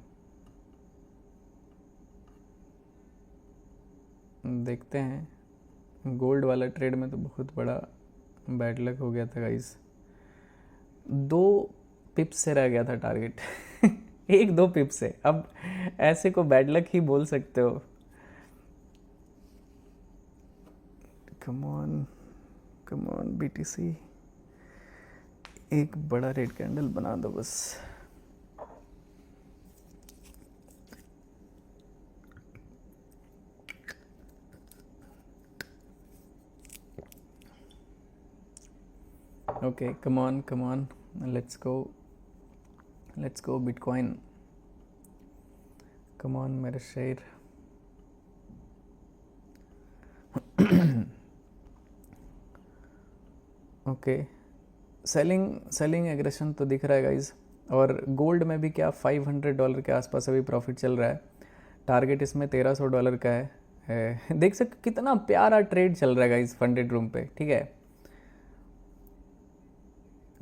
देखते हैं। गोल्ड वाला ट्रेड में तो बहुत बड़ा बैड लक हो गया था गाइस। 2 पिप्स से रह गया था टारगेट। 1-2 पिप्स से, अब ऐसे को बैड लक ही बोल सकते हो। कम ऑन BTC, एक बड़ा रेड कैंडल बना दो बस। Okay, come on, let's go bitcoin, come on मेरे शेर। ओके, सेलिंग एग्रेशन तो दिख रहा है गाइज। और गोल्ड में भी क्या $500 के आसपास अभी प्रॉफिट चल रहा है। टारगेट इसमें $1300 का है। देख सकते कितना प्यारा ट्रेड चल रहा है गाइज फंडेड रूम पे, ठीक है।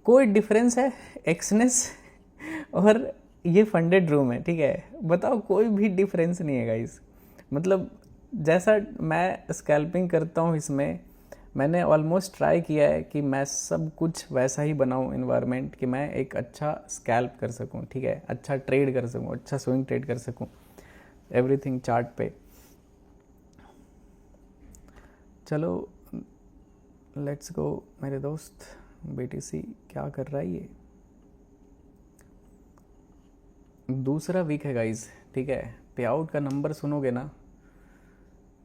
कोई डिफरेंस है एक्सनेस और ये फंडेड रूम है, ठीक है। बताओ, कोई भी डिफरेंस नहीं है गाइज। मतलब जैसा मैं स्कैल्पिंग करता हूँ इसमें, मैंने ऑलमोस्ट ट्राई किया है कि मैं सब कुछ वैसा ही बनाऊँ इन्वायरमेंट, कि मैं एक अच्छा स्कैल्प कर सकूँ, ठीक है, अच्छा ट्रेड कर सकूँ, अच्छा स्विंग ट्रेड कर सकूँ, एवरीथिंग चार्ट पे। चलो लेट्स गो मेरे दोस्त। BTC क्या कर रहा है ये? दूसरा वीक है गाइज, ठीक है। पे आउट का नंबर सुनोगे ना,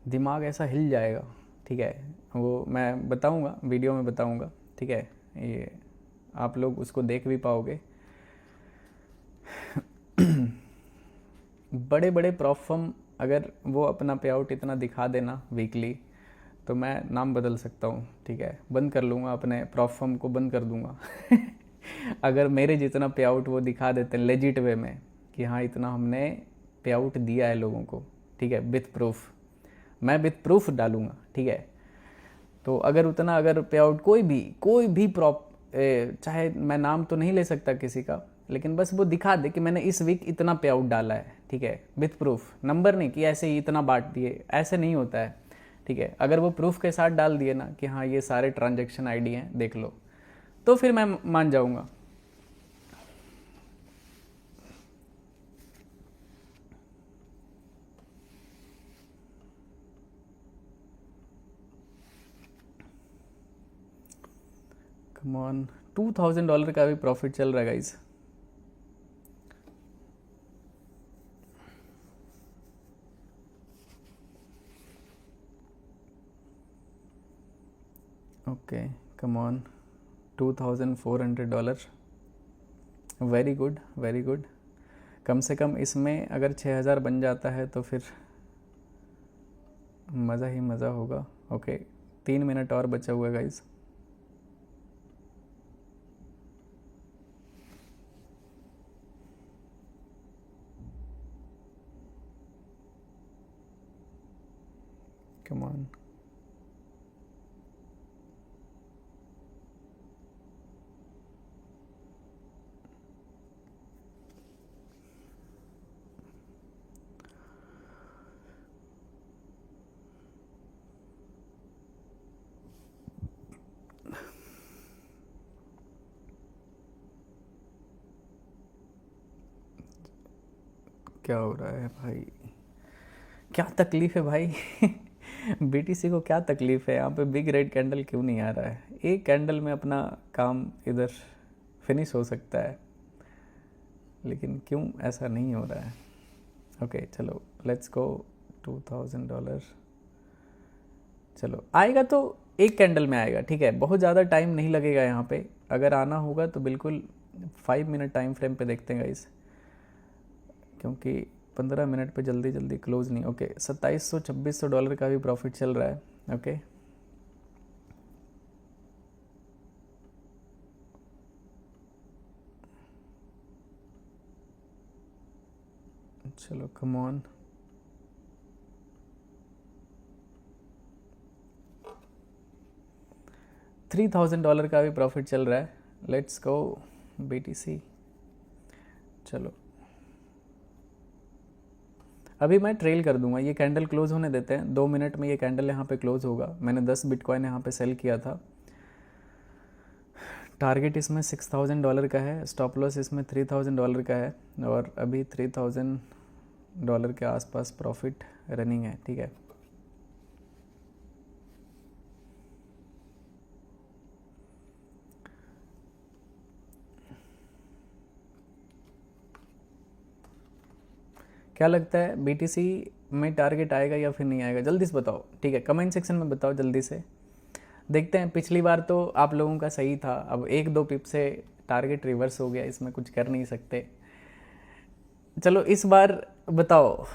दिमाग ऐसा हिल जाएगा, ठीक है। वो मैं बताऊंगा, वीडियो में बताऊंगा, ठीक है। ये आप लोग उसको देख भी पाओगे। बड़े बड़े प्रॉप फर्म अगर वो अपना पे आउट इतना दिखा देना वीकली, तो मैं नाम बदल सकता हूँ, ठीक है, बंद कर लूँगा, अपने प्रॉप फर्म को बंद कर दूँगा। अगर मेरे जितना पे आउट वो दिखा देते लेजिट वे में कि हाँ इतना हमने पे आउट दिया है लोगों को, ठीक है, विथ प्रूफ, मैं विथ प्रूफ डालूँगा, ठीक है। तो अगर उतना, अगर पे आउट कोई भी प्रॉप, चाहे मैं नाम तो नहीं ले सकता किसी का, लेकिन बस वो दिखा दे कि मैंने इस वीक इतना पे आउट डाला है, ठीक है, विथ प्रूफ, नंबर नहीं कि ऐसे ही इतना बांट दिए, ऐसे नहीं होता है, ठीक है। अगर वो प्रूफ के साथ डाल दिए ना कि हाँ ये सारे ट्रांजेक्शन आईडी हैं देख लो, तो फिर मैं मान जाऊँगा। कम ऑन, $2000 का भी प्रॉफिट चल रहा है guys. Okay, come on, $2400, very good very good. कम से कम इसमें अगर 6000 बन जाता है तो फिर मज़ा ही मज़ा होगा। ओके, 3 मिनट और बचा हुआ है गाइज। कम ऑन, क्या हो रहा है भाई, क्या तकलीफ़ है भाई? बीटीसी को क्या तकलीफ़ है? यहाँ पे बिग रेड कैंडल क्यों नहीं आ रहा है? एक कैंडल में अपना काम इधर फिनिश हो सकता है, लेकिन क्यों ऐसा नहीं हो रहा है? ओके चलो, लेट्स गो, $2000। चलो आएगा तो एक कैंडल में आएगा, ठीक है, बहुत ज़्यादा टाइम नहीं लगेगा यहाँ पे। अगर आना होगा तो बिल्कुल 5 मिनट टाइम फ्रेम पे देखते हैं गाइस, क्योंकि 15 मिनट पे जल्दी जल्दी क्लोज नहीं। ओके, $2700-2600 का भी प्रॉफिट चल रहा है। ओके, चलो कम ऑन, $3000 का भी प्रॉफिट चल रहा है। Let's go BTC. चलो अभी मैं ट्रेल कर दूंगा, ये कैंडल क्लोज होने देते हैं, 2 मिनट में ये कैंडल यहाँ पे क्लोज होगा। मैंने 10 बिटकॉइन यहाँ पे सेल किया था। टारगेट इसमें $6000 का है, स्टॉप लॉस इसमें $3000 का है, और अभी $3000 के आसपास प्रॉफिट रनिंग है, ठीक है। क्या लगता है बीटीसी में टारगेट आएगा या फिर नहीं आएगा? जल्दी से बताओ, ठीक है, कमेंट सेक्शन में बताओ जल्दी से। देखते हैं, पिछली बार तो आप लोगों का सही था, अब 1-2 पिप से टारगेट रिवर्स हो गया, इसमें कुछ कर नहीं सकते। चलो इस बार बताओ,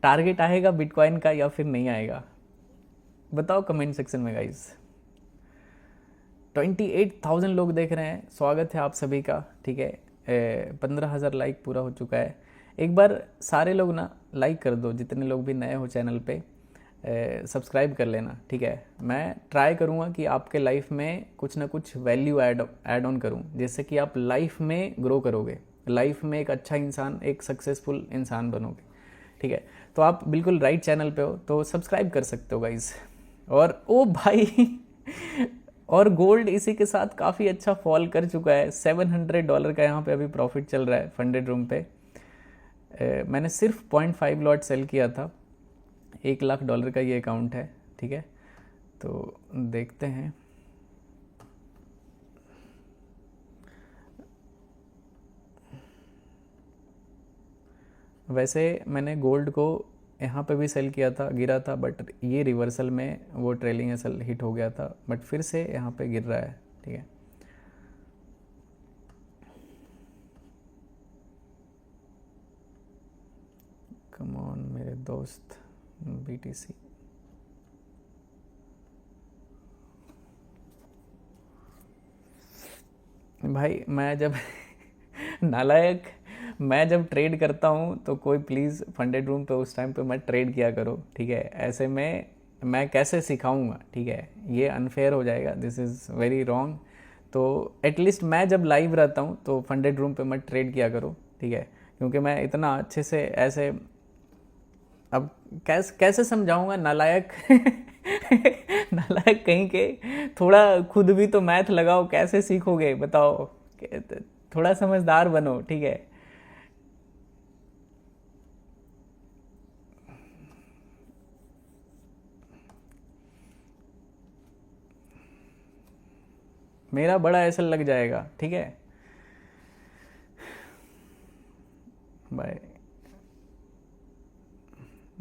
टारगेट आएगा बिटकॉइन का या फिर नहीं आएगा? बताओ कमेंट सेक्शन में गाइज। 28,000 लोग देख रहे हैं, स्वागत है आप सभी का, ठीक है। 15,000 लाइक पूरा हो चुका है। एक बार सारे लोग ना लाइक कर दो, जितने लोग भी नए हो चैनल पे, सब्सक्राइब कर लेना, ठीक है। मैं ट्राई करूँगा कि आपके लाइफ में कुछ ना कुछ वैल्यू ऐड ऑन करूँ, जिससे कि आप लाइफ में ग्रो करोगे, लाइफ में एक अच्छा इंसान, एक सक्सेसफुल इंसान बनोगे, ठीक है। तो आप बिल्कुल राइट चैनल पे हो, तो सब्सक्राइब कर सकते हो गाइज। और ओ भाई और गोल्ड इसी के साथ काफ़ी अच्छा फॉल कर चुका है, $700 का यहाँ पे अभी प्रॉफिट चल रहा है फंडेड रूम पे। मैंने सिर्फ 0.5 लॉट सेल किया था, $1,00,000 का ये अकाउंट है, ठीक है। तो देखते हैं, वैसे मैंने गोल्ड को यहाँ पे भी सेल किया था, गिरा था, बट ये रिवर्सल में वो ट्रेलिंग एसल हिट हो गया था, बट फिर से यहाँ पे गिर रहा है, ठीक है। कम ऑन मेरे दोस्त बीटीसी। भाई मैं जब नालायक, मैं जब ट्रेड करता हूँ तो कोई प्लीज़ फंडेड रूम पे उस टाइम पे मत ट्रेड किया करो, ठीक है? ऐसे में मैं कैसे सिखाऊंगा, ठीक है? ये अनफेयर हो जाएगा, दिस इज़ वेरी रॉन्ग। तो एटलीस्ट मैं जब लाइव रहता हूँ तो फंडेड रूम पे मत ट्रेड किया करो, ठीक है? क्योंकि मैं इतना अच्छे से ऐसे, अब कैसे कैसे समझाऊंगा नालायक नालायक कहीं के, थोड़ा खुद भी तो मैथ लगाओ, कैसे सीखोगे बताओ? थोड़ा समझदार बनो, ठीक है? मेरा बड़ा ऐसा लग जाएगा, ठीक है भाई?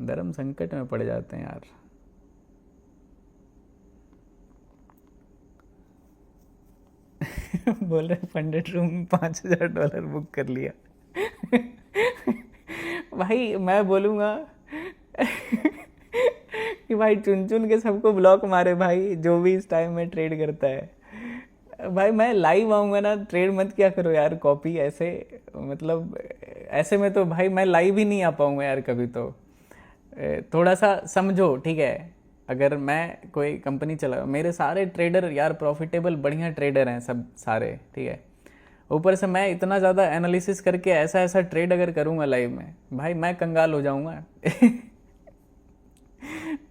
धर्म संकट में पड़ जाते हैं यार। बोल रहे फंडेड रूम $5,000 बुक कर लिया। भाई मैं बोलूँगा कि भाई चुन चुन के सबको ब्लॉक मारे भाई, जो भी इस टाइम में ट्रेड करता है। भाई मैं लाइव आऊँगा ना, ट्रेड मत क्या करो यार कॉपी ऐसे, मतलब ऐसे में तो भाई मैं लाइव ही नहीं आ पाऊँगा यार कभी तो। थोड़ा सा समझो, ठीक है? अगर मैं कोई कंपनी चला, मेरे सारे ट्रेडर यार प्रॉफिटेबल बढ़िया ट्रेडर हैं सब सारे, ठीक है? ऊपर से मैं इतना ज़्यादा एनालिसिस करके ऐसा ऐसा ट्रेड अगर करूँगा लाइव में, भाई मैं कंगाल हो जाऊँगा।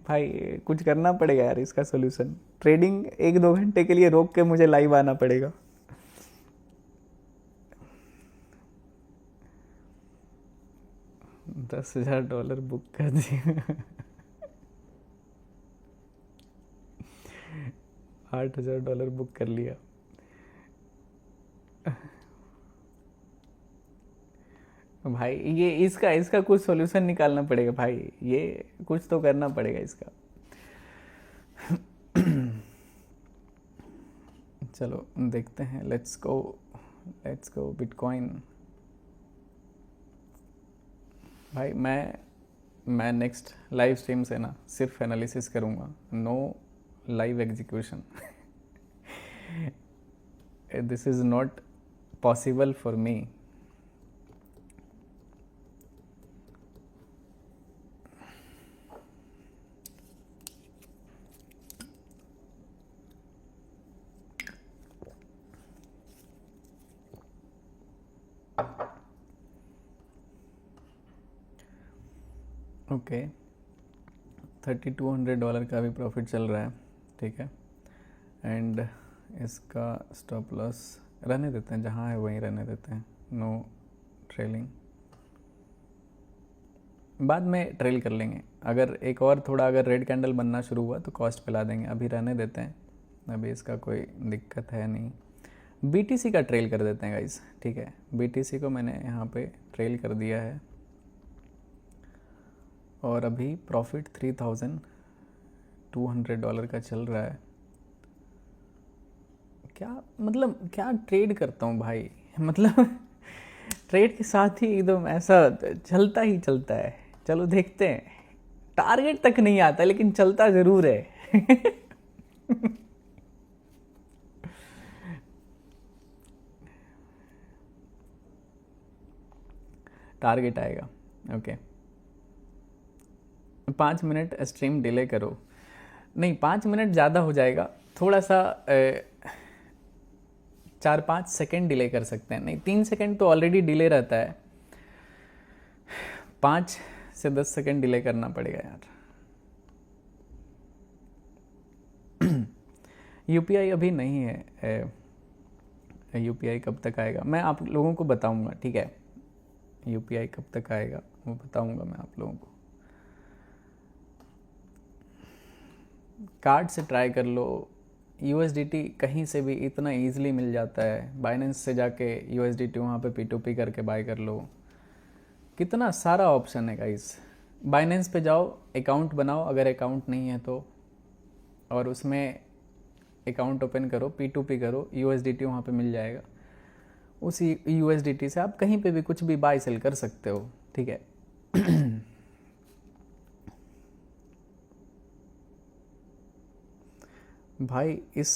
भाई कुछ करना पड़ेगा यार इसका सोल्यूशन। ट्रेडिंग 1-2 घंटे के लिए रोक के मुझे लाइव आना पड़ेगा। $10,000 बुक कर दिया। $8,000 बुक कर लिया। भाई ये इसका इसका कुछ सॉल्यूशन निकालना पड़ेगा भाई, ये कुछ तो करना पड़ेगा इसका। चलो देखते हैं, लेट्स गो बिटकॉइन। भाई मैं नेक्स्ट लाइव स्ट्रीम से ना सिर्फ एनालिसिस करूँगा, no live execution. This is not possible for me. Okay, $3,200 का भी प्रॉफिट चल रहा है, ठीक है? एंड इसका स्टॉप लॉस रहने देते हैं, जहाँ है वहीं रहने देते हैं, नो ट्रेलिंग। बाद में ट्रेल कर लेंगे, अगर एक और थोड़ा अगर रेड कैंडल बनना शुरू हुआ तो कॉस्ट पे ला देंगे, अभी रहने देते हैं, अभी इसका कोई दिक्कत है नहीं। BTC का ट्रेल कर देते हैं गाइस, ठीक है? BTC को मैंने यहाँ पे ट्रेल कर दिया है और अभी प्रॉफिट $3,200 का चल रहा है। क्या मतलब क्या ट्रेड करता हूँ भाई, मतलब ट्रेड के साथ ही एकदम ऐसा चलता ही चलता है। चलो देखते हैं, टारगेट तक नहीं आता लेकिन चलता ज़रूर है। टारगेट आएगा, ओके। 5 मिनट स्ट्रीम डिले करो, नहीं 5 मिनट ज़्यादा हो जाएगा, थोड़ा सा 4-5 सेकेंड डिले कर सकते हैं, नहीं 3 सेकेंड तो ऑलरेडी डिले रहता है, 5 से 10 सेकेंड डिले करना पड़ेगा यार। UPI अभी नहीं है, UPI कब तक आएगा मैं आप लोगों को बताऊंगा, ठीक है? UPI कब तक आएगा वो बताऊंगा मैं आप लोगों को। कार्ड से ट्राई कर लो, USDT कहीं से भी इतना ईजिली मिल जाता है, बाइनेंस से जाके USDT वहाँ पे P2P करके बाय कर लो, कितना सारा ऑप्शन है गाइस। बाइनेंस पे जाओ, अकाउंट बनाओ अगर अकाउंट नहीं है तो, और उसमें अकाउंट ओपन करो, P2P करो, USDT वहाँ पे मिल जाएगा, उसी USDT से आप कहीं पे भी कुछ भी बाय सेल कर सकते हो, ठीक है? भाई इस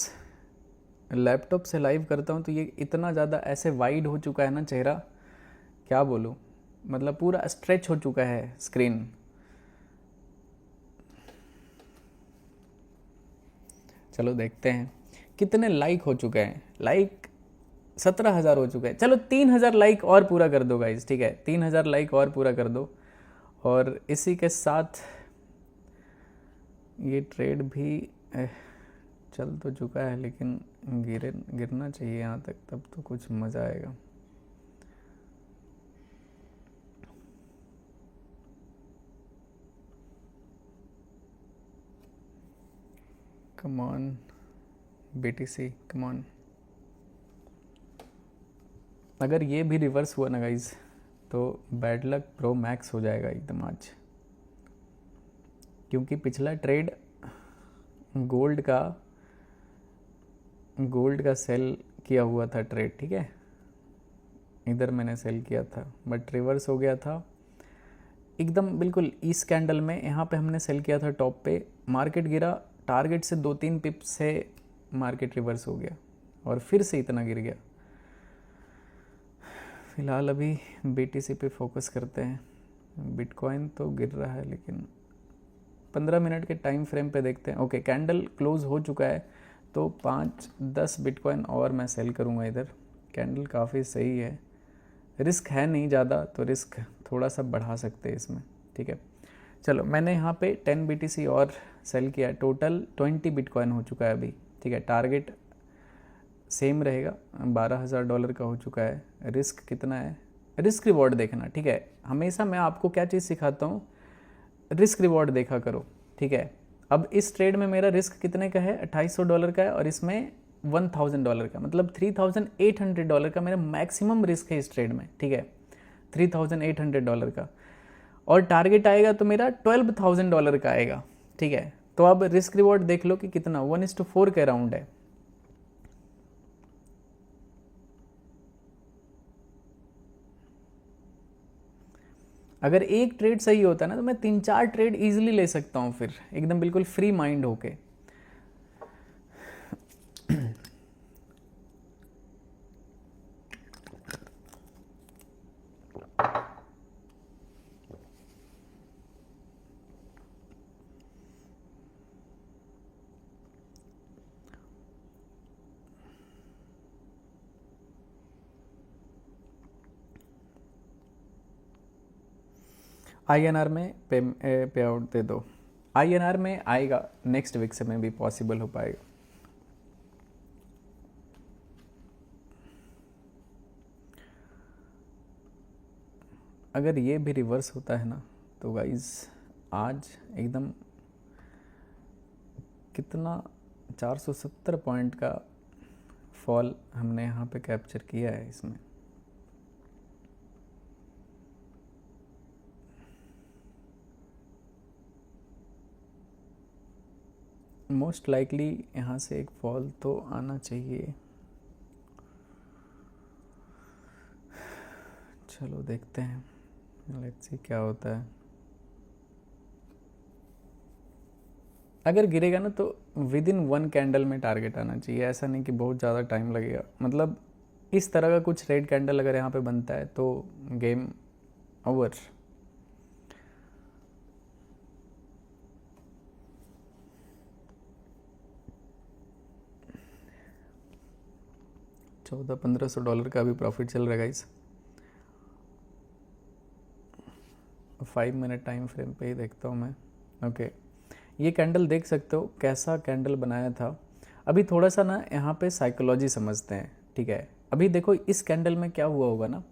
लैपटॉप से लाइव करता हूँ तो ये इतना ज़्यादा ऐसे वाइड हो चुका है ना चेहरा, क्या बोलूँ, मतलब पूरा स्ट्रेच हो चुका है स्क्रीन। चलो देखते हैं कितने लाइक हो चुके हैं। लाइक 17,000 हो चुका है। चलो 3,000 लाइक और पूरा कर दो गाइज, ठीक है, 3,000 लाइक और पूरा कर दो। और इसी के साथ ये ट्रेड भी चल तो चुका है, लेकिन गिरना चाहिए यहाँ तक, तब तो कुछ मज़ा आएगा। Come on BTC, come on. अगर ये भी रिवर्स हुआ ना गाइज तो बैड लक प्रो मैक्स हो जाएगा एकदम आज, क्योंकि पिछला ट्रेड गोल्ड का सेल किया हुआ था ट्रेड, ठीक है, इधर मैंने सेल किया था बट रिवर्स हो गया था एकदम बिल्कुल इस कैंडल में। यहाँ पे हमने सेल किया था टॉप पे, मार्केट गिरा, टारगेट से 2-3 पिप्स से मार्केट रिवर्स हो गया और फिर से इतना गिर गया। फिलहाल अभी BTC पे फोकस करते हैं। बिटकॉइन तो गिर रहा है, लेकिन 15 मिनट के टाइम फ्रेम पे देखते हैं। ओके, कैंडल क्लोज हो चुका है तो 5-10 बिटकॉइन और मैं सेल करूँगा इधर। कैंडल काफ़ी सही है, रिस्क है नहीं ज़्यादा, तो रिस्क थोड़ा सा बढ़ा सकते हैं इसमें, ठीक है। चलो मैंने यहाँ पे 10 BTC और सेल किया, टोटल 20 बिटकॉइन हो चुका है अभी, ठीक है। टारगेट सेम रहेगा, $12,000 का हो चुका है। रिस्क कितना है, रिस्क रिवॉर्ड देखना, ठीक है। हमेशा मैं आपको क्या चीज़ सिखाता हूँ, रिस्क रिवॉर्ड देखा करो, ठीक है। अब इस ट्रेड में मेरा रिस्क कितने का है, $2,800 का है, और इसमें $1,000 का, मतलब $3,800 का मेरा मैक्सिमम रिस्क है इस ट्रेड में, ठीक है, $3,800 का। और टारगेट आएगा तो मेरा $12,000 का आएगा, ठीक है। तो अब रिस्क रिवॉर्ड देख लो कि कितना, 1:4 के अराउंड है। अगर एक ट्रेड सही होता है ना तो मैं 3-4 ट्रेड इजीली ले सकता हूँ, फिर एकदम बिल्कुल फ्री माइंड होके। INR में पे आउट दे दो। INR में आएगा, नेक्स्ट वीक से में भी पॉसिबल हो पाएगा। अगर ये भी रिवर्स होता है ना तो गाइज आज एकदम कितना 470 पॉइंट का फॉल हमने यहाँ पे कैप्चर किया है इसमें। मोस्ट लाइकली यहाँ से एक फॉल तो आना चाहिए। चलो देखते हैं, लेट्स सी क्या होता है। अगर गिरेगा ना तो विदिन 1 कैंडल में टारगेट आना चाहिए, ऐसा नहीं कि बहुत ज़्यादा टाइम लगेगा। मतलब इस तरह का कुछ रेड कैंडल अगर यहाँ पे बनता है तो गेम ओवर। $1,400-1,500 का अभी प्रॉफिट चल रहा है गाइस। 5 मिनट टाइम फ्रेम पे ही देखता हूँ मैं। ओके, ये कैंडल देख सकते हो कैसा कैंडल बनाया था। अभी थोड़ा सा ना यहाँ पे साइकोलॉजी समझते हैं, ठीक है। अभी देखो इस कैंडल में क्या हुआ होगा ना,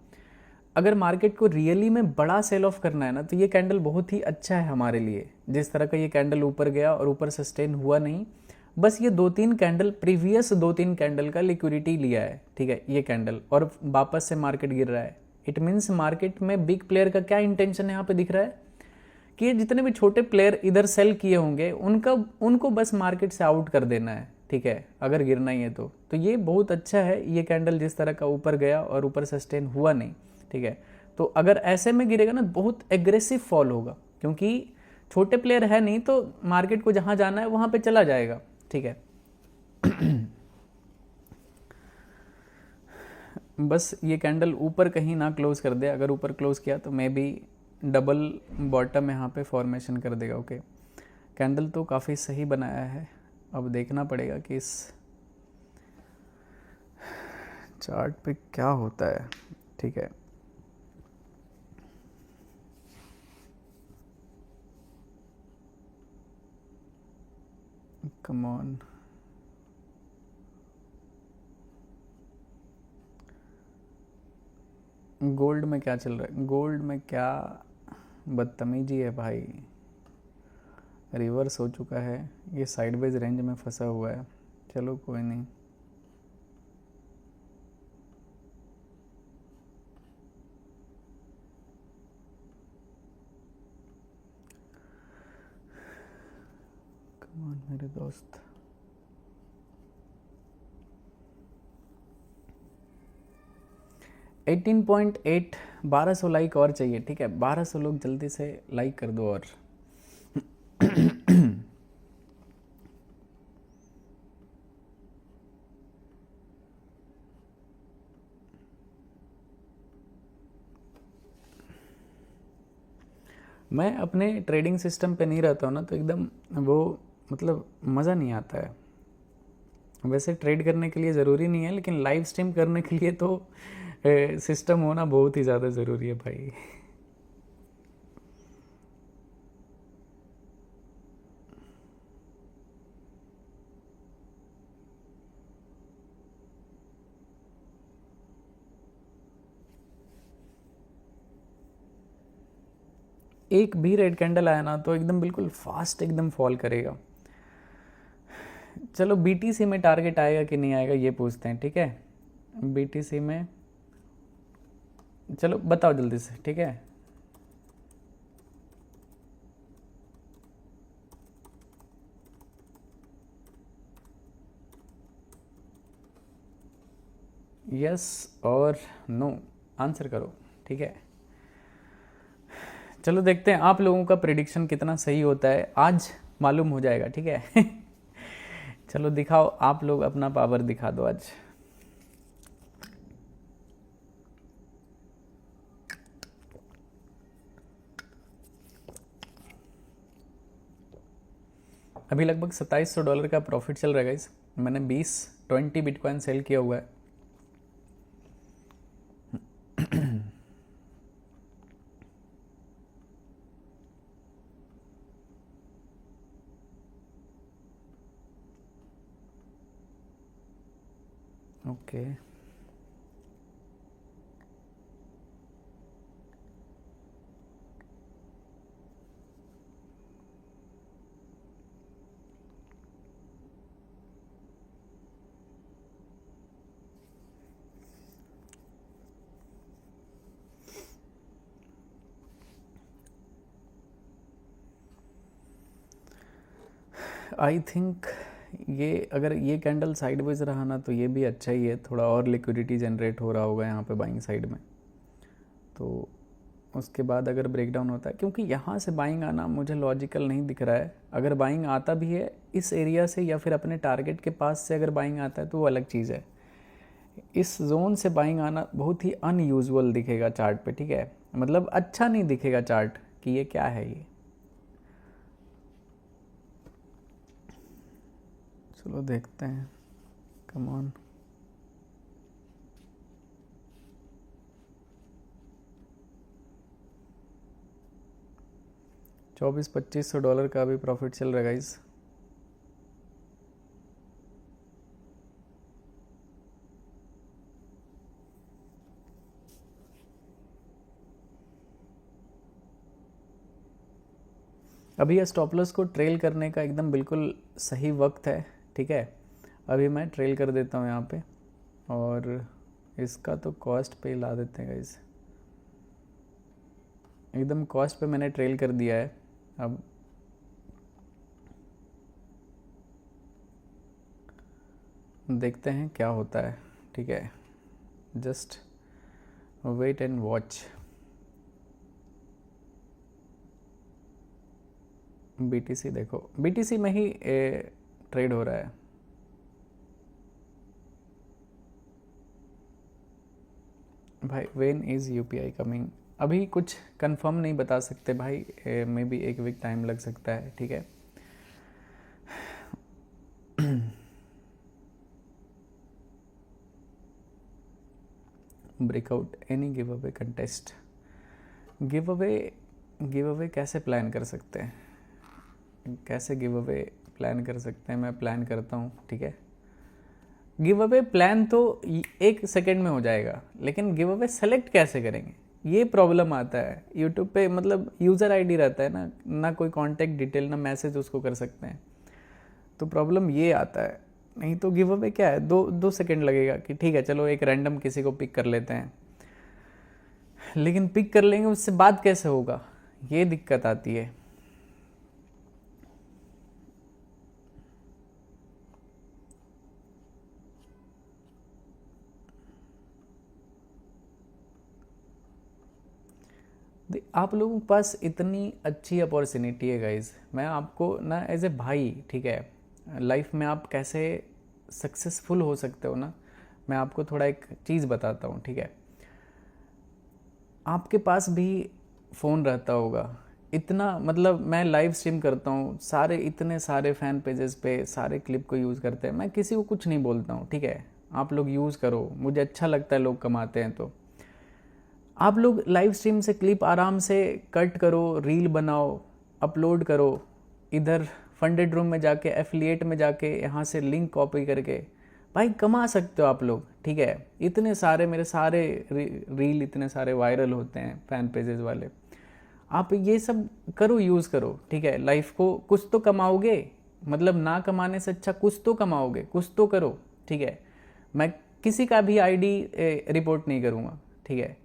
अगर मार्केट को रियली में बड़ा सेल ऑफ करना है ना तो ये कैंडल बहुत ही अच्छा है हमारे लिए। जिस तरह का ये कैंडल ऊपर गया और ऊपर सस्टेन हुआ नहीं, बस ये 2-3 कैंडल, प्रीवियस 2-3 कैंडल का लिक्विडिटी लिया है, ठीक है, ये कैंडल, और वापस से मार्केट गिर रहा है। इट मीन्स मार्केट में बिग प्लेयर का क्या इंटेंशन यहाँ पे दिख रहा है कि ये जितने भी छोटे प्लेयर इधर सेल किए होंगे उनको बस मार्केट से आउट कर देना है, ठीक है, अगर गिरना ही है तो ये बहुत अच्छा है। ये कैंडल जिस तरह का ऊपर गया और ऊपर सस्टेन हुआ नहीं, ठीक है, तो अगर ऐसे में गिरेगा ना बहुत एग्रेसिव फॉल होगा, क्योंकि छोटे प्लेयर है नहीं तो मार्केट को जहां जाना है वहां पे चला जाएगा, ठीक है। बस ये कैंडल ऊपर कहीं ना क्लोज कर दे, अगर ऊपर क्लोज किया तो मे बी डबल बॉटम यहाँ पे फॉर्मेशन कर देगा। ओके, कैंडल तो काफ़ी सही बनाया है, अब देखना पड़ेगा कि इस चार्ट पे क्या होता है। ठीक है, कम ऑन। गोल्ड में क्या चल रहा है? गोल्ड में क्या बदतमीजी है भाई, रिवर्स हो चुका है, ये साइडवेज रेंज में फंसा हुआ है। चलो कोई नहीं, कम ऑन मेरे दोस्त। एटीन पॉइंट एट, 1200 लाइक और चाहिए। ठीक है, 1200 लोग जल्दी से लाइक कर दो। और मैं अपने ट्रेडिंग सिस्टम पे नहीं रहता हूँ ना, तो एकदम वो मतलब मज़ा नहीं आता है। वैसे ट्रेड करने के लिए ज़रूरी नहीं है, लेकिन लाइव स्ट्रीम करने के लिए तो सिस्टम होना बहुत ही ज़्यादा ज़रूरी है भाई। एक भी रेड कैंडल आया ना तो एकदम बिल्कुल फास्ट एकदम फॉल करेगा। चलो बीटीसी में टारगेट आएगा कि नहीं आएगा ये पूछते हैं। ठीक है, बीटीसी में चलो बताओ जल्दी से। ठीक है, यस और नो आंसर करो। ठीक है, चलो देखते हैं आप लोगों का प्रिडिक्शन कितना सही होता है, आज मालूम हो जाएगा। ठीक है चलो दिखाओ, आप लोग अपना पावर दिखा दो आज। अभी लगभग $2700 का प्रॉफिट चल रहा है गाइस। मैंने 20 बिटकॉइन सेल किया हुआ है। ओके, आई थिंक ये अगर ये कैंडल साइडवेज रहा ना तो ये भी अच्छा ही है, थोड़ा और लिक्विडिटी जनरेट हो रहा होगा यहाँ पे बाइंग साइड में। तो उसके बाद अगर ब्रेकडाउन होता है, क्योंकि यहाँ से बाइंग आना मुझे लॉजिकल नहीं दिख रहा है। अगर बाइंग आता भी है इस एरिया से या फिर अपने टारगेट के पास से अगर बाइंग आता है तो वो अलग चीज़ है। इस जोन से बाइंग आना बहुत ही अनयूजुअल दिखेगा चार्ट पे। ठीक है, मतलब अच्छा नहीं दिखेगा चार्ट कि ये क्या है ये। चलो देखते हैं, कम ऑन। $2400-2500 का भी प्रॉफिट चल रहा है गाइस। अभी ये स्टॉप लॉस को ट्रेल करने का एकदम बिल्कुल सही वक्त है। ठीक है, अभी मैं ट्रेल कर देता हूँ यहाँ पे, और इसका तो कॉस्ट पे ला देते हैं गाइस। एकदम कॉस्ट पे मैंने ट्रेल कर दिया है। अब देखते हैं क्या होता है। ठीक है, just wait and watch. BTC देखो, बीटीसी में ही ट्रेड हो रहा है। भाई व्हेन इज़ यूपीआई कमिंग, अभी कुछ कंफर्म नहीं बता सकते भाई, मे बी एक वीक टाइम लग सकता है, ठीक है। Breakout any give away contest, give away कैसे प्लान कर सकते हैं, कैसे गिव अवे प्लान कर सकते हैं, मैं प्लान करता हूँ, ठीक है। गिव अवे प्लान तो 1 सेकेंड में हो जाएगा, लेकिन गिव अवे सेलेक्ट कैसे करेंगे, ये प्रॉब्लम आता है। यूट्यूब पे मतलब यूज़र आईडी रहता है ना, ना कोई कांटेक्ट डिटेल ना मैसेज उसको कर सकते हैं, तो प्रॉब्लम ये आता है। नहीं तो गिव अवे क्या है, 2 सेकेंड लगेगा कि ठीक है चलो एक रैंडम किसी को पिक कर लेते हैं, लेकिन पिक कर लेंगे उससे बात कैसे होगा, ये दिक्कत आती है। आप लोगों के पास इतनी अच्छी अपॉर्चुनिटी है गाइज, मैं आपको ना एज ए भाई, ठीक है, लाइफ में आप कैसे सक्सेसफुल हो सकते हो ना, मैं आपको थोड़ा एक चीज़ बताता हूँ, ठीक है। आपके पास भी फ़ोन रहता होगा, इतना मतलब मैं लाइव स्ट्रीम करता हूँ, सारे इतने सारे फ़ैन पेजेस पे सारे क्लिप को यूज़ करते हैं, मैं किसी को कुछ नहीं बोलता हूँ, ठीक है। आप लोग यूज़ करो, मुझे अच्छा लगता है लोग कमाते हैं, तो आप लोग लाइव स्ट्रीम से क्लिप आराम से कट करो, रील बनाओ, अपलोड करो, इधर फंडेड रूम में जाके एफिलिएट में जाके यहाँ से लिंक कॉपी करके भाई कमा सकते हो आप लोग, ठीक है। इतने सारे मेरे सारे रील इतने सारे वायरल होते हैं फैन पेजेस वाले, आप ये सब करो, यूज़ करो, ठीक है। लाइफ को कुछ तो कमाओगे, मतलब ना कमाने से अच्छा कुछ तो कमाओगे, कुछ तो करो, ठीक है। मैं किसी का भी आईडी रिपोर्ट नहीं करूँगा, ठीक है।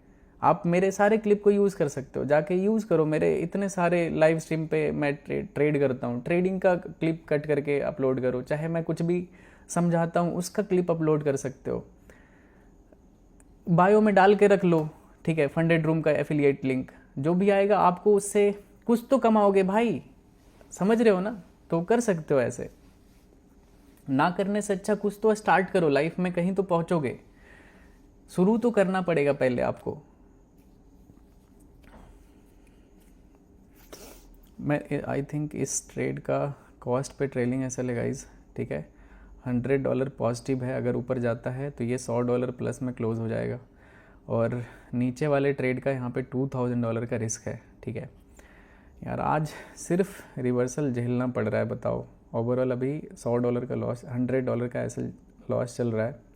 आप मेरे सारे क्लिप को यूज़ कर सकते हो, जाके यूज़ करो, मेरे इतने सारे लाइव स्ट्रीम पे मैं ट्रेड करता हूँ, ट्रेडिंग का क्लिप कट करके अपलोड करो, चाहे मैं कुछ भी समझाता हूँ उसका क्लिप अपलोड कर सकते हो, बायो में डाल के रख लो, ठीक है। फंडेड रूम का एफिलिएट लिंक जो भी आएगा आपको उससे कुछ तो कमाओगे भाई, समझ रहे हो ना, तो कर सकते हो ऐसे। ना करने से अच्छा कुछ तो स्टार्ट करो, लाइफ में कहीं तो पहुंचोगे, शुरू तो करना पड़ेगा पहले आपको। मैं आई थिंक इस ट्रेड का कॉस्ट पे ट्रेलिंग ऐसा लगा इस, ठीक है। $100 पॉजिटिव है, अगर ऊपर जाता है तो ये $100 प्लस में क्लोज हो जाएगा, और नीचे वाले ट्रेड का यहाँ पे $2000 का रिस्क है, ठीक है। यार आज सिर्फ रिवर्सल झेलना पड़ रहा है, बताओ। ओवरऑल अभी $100 का लॉस, $100 का ऐसे लॉस चल रहा है।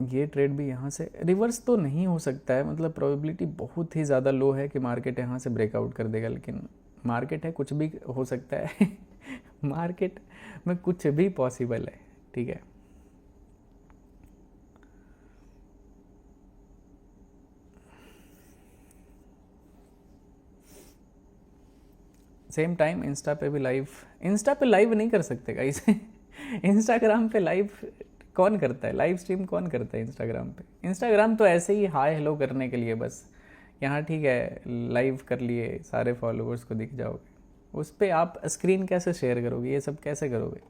ये ट्रेड भी यहाँ से रिवर्स तो नहीं हो सकता है, मतलब प्रोबेबिलिटी बहुत ही ज़्यादा लो है कि मार्केट यहाँ से ब्रेकआउट कर देगा, लेकिन मार्केट है, कुछ भी हो सकता है। मार्केट में कुछ भी पॉसिबल है, ठीक है। सेम टाइम इंस्टा पे भी लाइव, इंस्टा पे लाइव नहीं कर सकते गाइस। इंस्टाग्राम पे लाइव कौन करता है, लाइव स्ट्रीम कौन करता है इंस्टाग्राम पे। इंस्टाग्राम तो ऐसे ही हाय हेलो करने के लिए बस, यहाँ ठीक है लाइव कर लिए, सारे फॉलोअर्स को दिख जाओगे, उस पर आप स्क्रीन कैसे शेयर करोगे, ये सब कैसे करोगे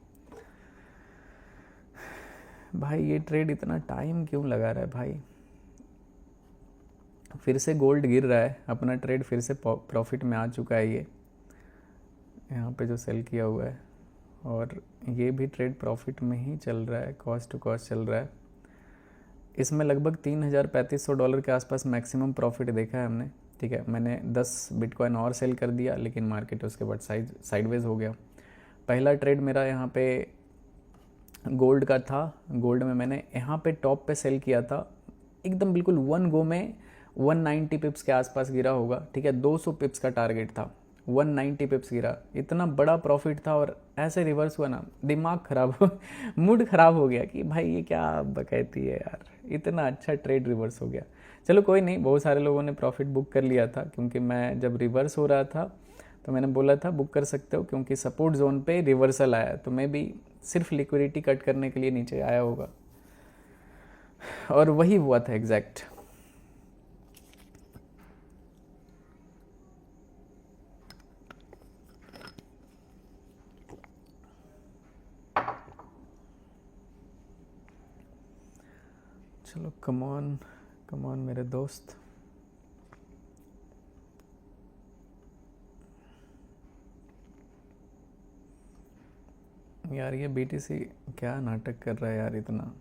भाई। ये ट्रेड इतना टाइम क्यों लगा रहा है भाई। फिर से गोल्ड गिर रहा है, अपना ट्रेड फिर से प्रॉफिट में आ चुका है ये, यहाँ पे जो सेल किया हुआ है, और ये भी ट्रेड प्रॉफिट में ही चल रहा है, कॉस्ट टू कॉस्ट चल रहा है। इसमें लगभग $3500 के आसपास मैक्सिमम प्रॉफिट देखा है हमने, ठीक है। मैंने 10 बिटकॉइन और सेल कर दिया, लेकिन मार्केट उसके बाद साइडवेज हो गया। पहला ट्रेड मेरा यहाँ पे गोल्ड का था, गोल्ड में मैंने यहाँ पे टॉप पे सेल किया था, एकदम बिल्कुल 1 गो में 190 पिप्स के आसपास गिरा होगा, ठीक है। 200 पिप्स का टारगेट था, 190 पिप्स गिरा, इतना बड़ा प्रॉफिट था, और ऐसे रिवर्स हुआ ना, दिमाग खराब मूड खराब हो गया कि भाई ये क्या बकैती है यार, इतना अच्छा ट्रेड रिवर्स हो गया। चलो कोई नहीं, बहुत सारे लोगों ने प्रॉफिट बुक कर लिया था, क्योंकि मैं जब रिवर्स हो रहा था तो मैंने बोला था बुक कर सकते हो, क्योंकि सपोर्ट जोन पे रिवर्सल आया, तो मैं भी सिर्फ लिक्विडिटी कट करने के लिए नीचे आया होगा, और वही हुआ था एग्जैक्ट। चलो कमॉन कमॉन मेरे दोस्त। यार ये बीटीसी क्या नाटक कर रहा है यार इतना।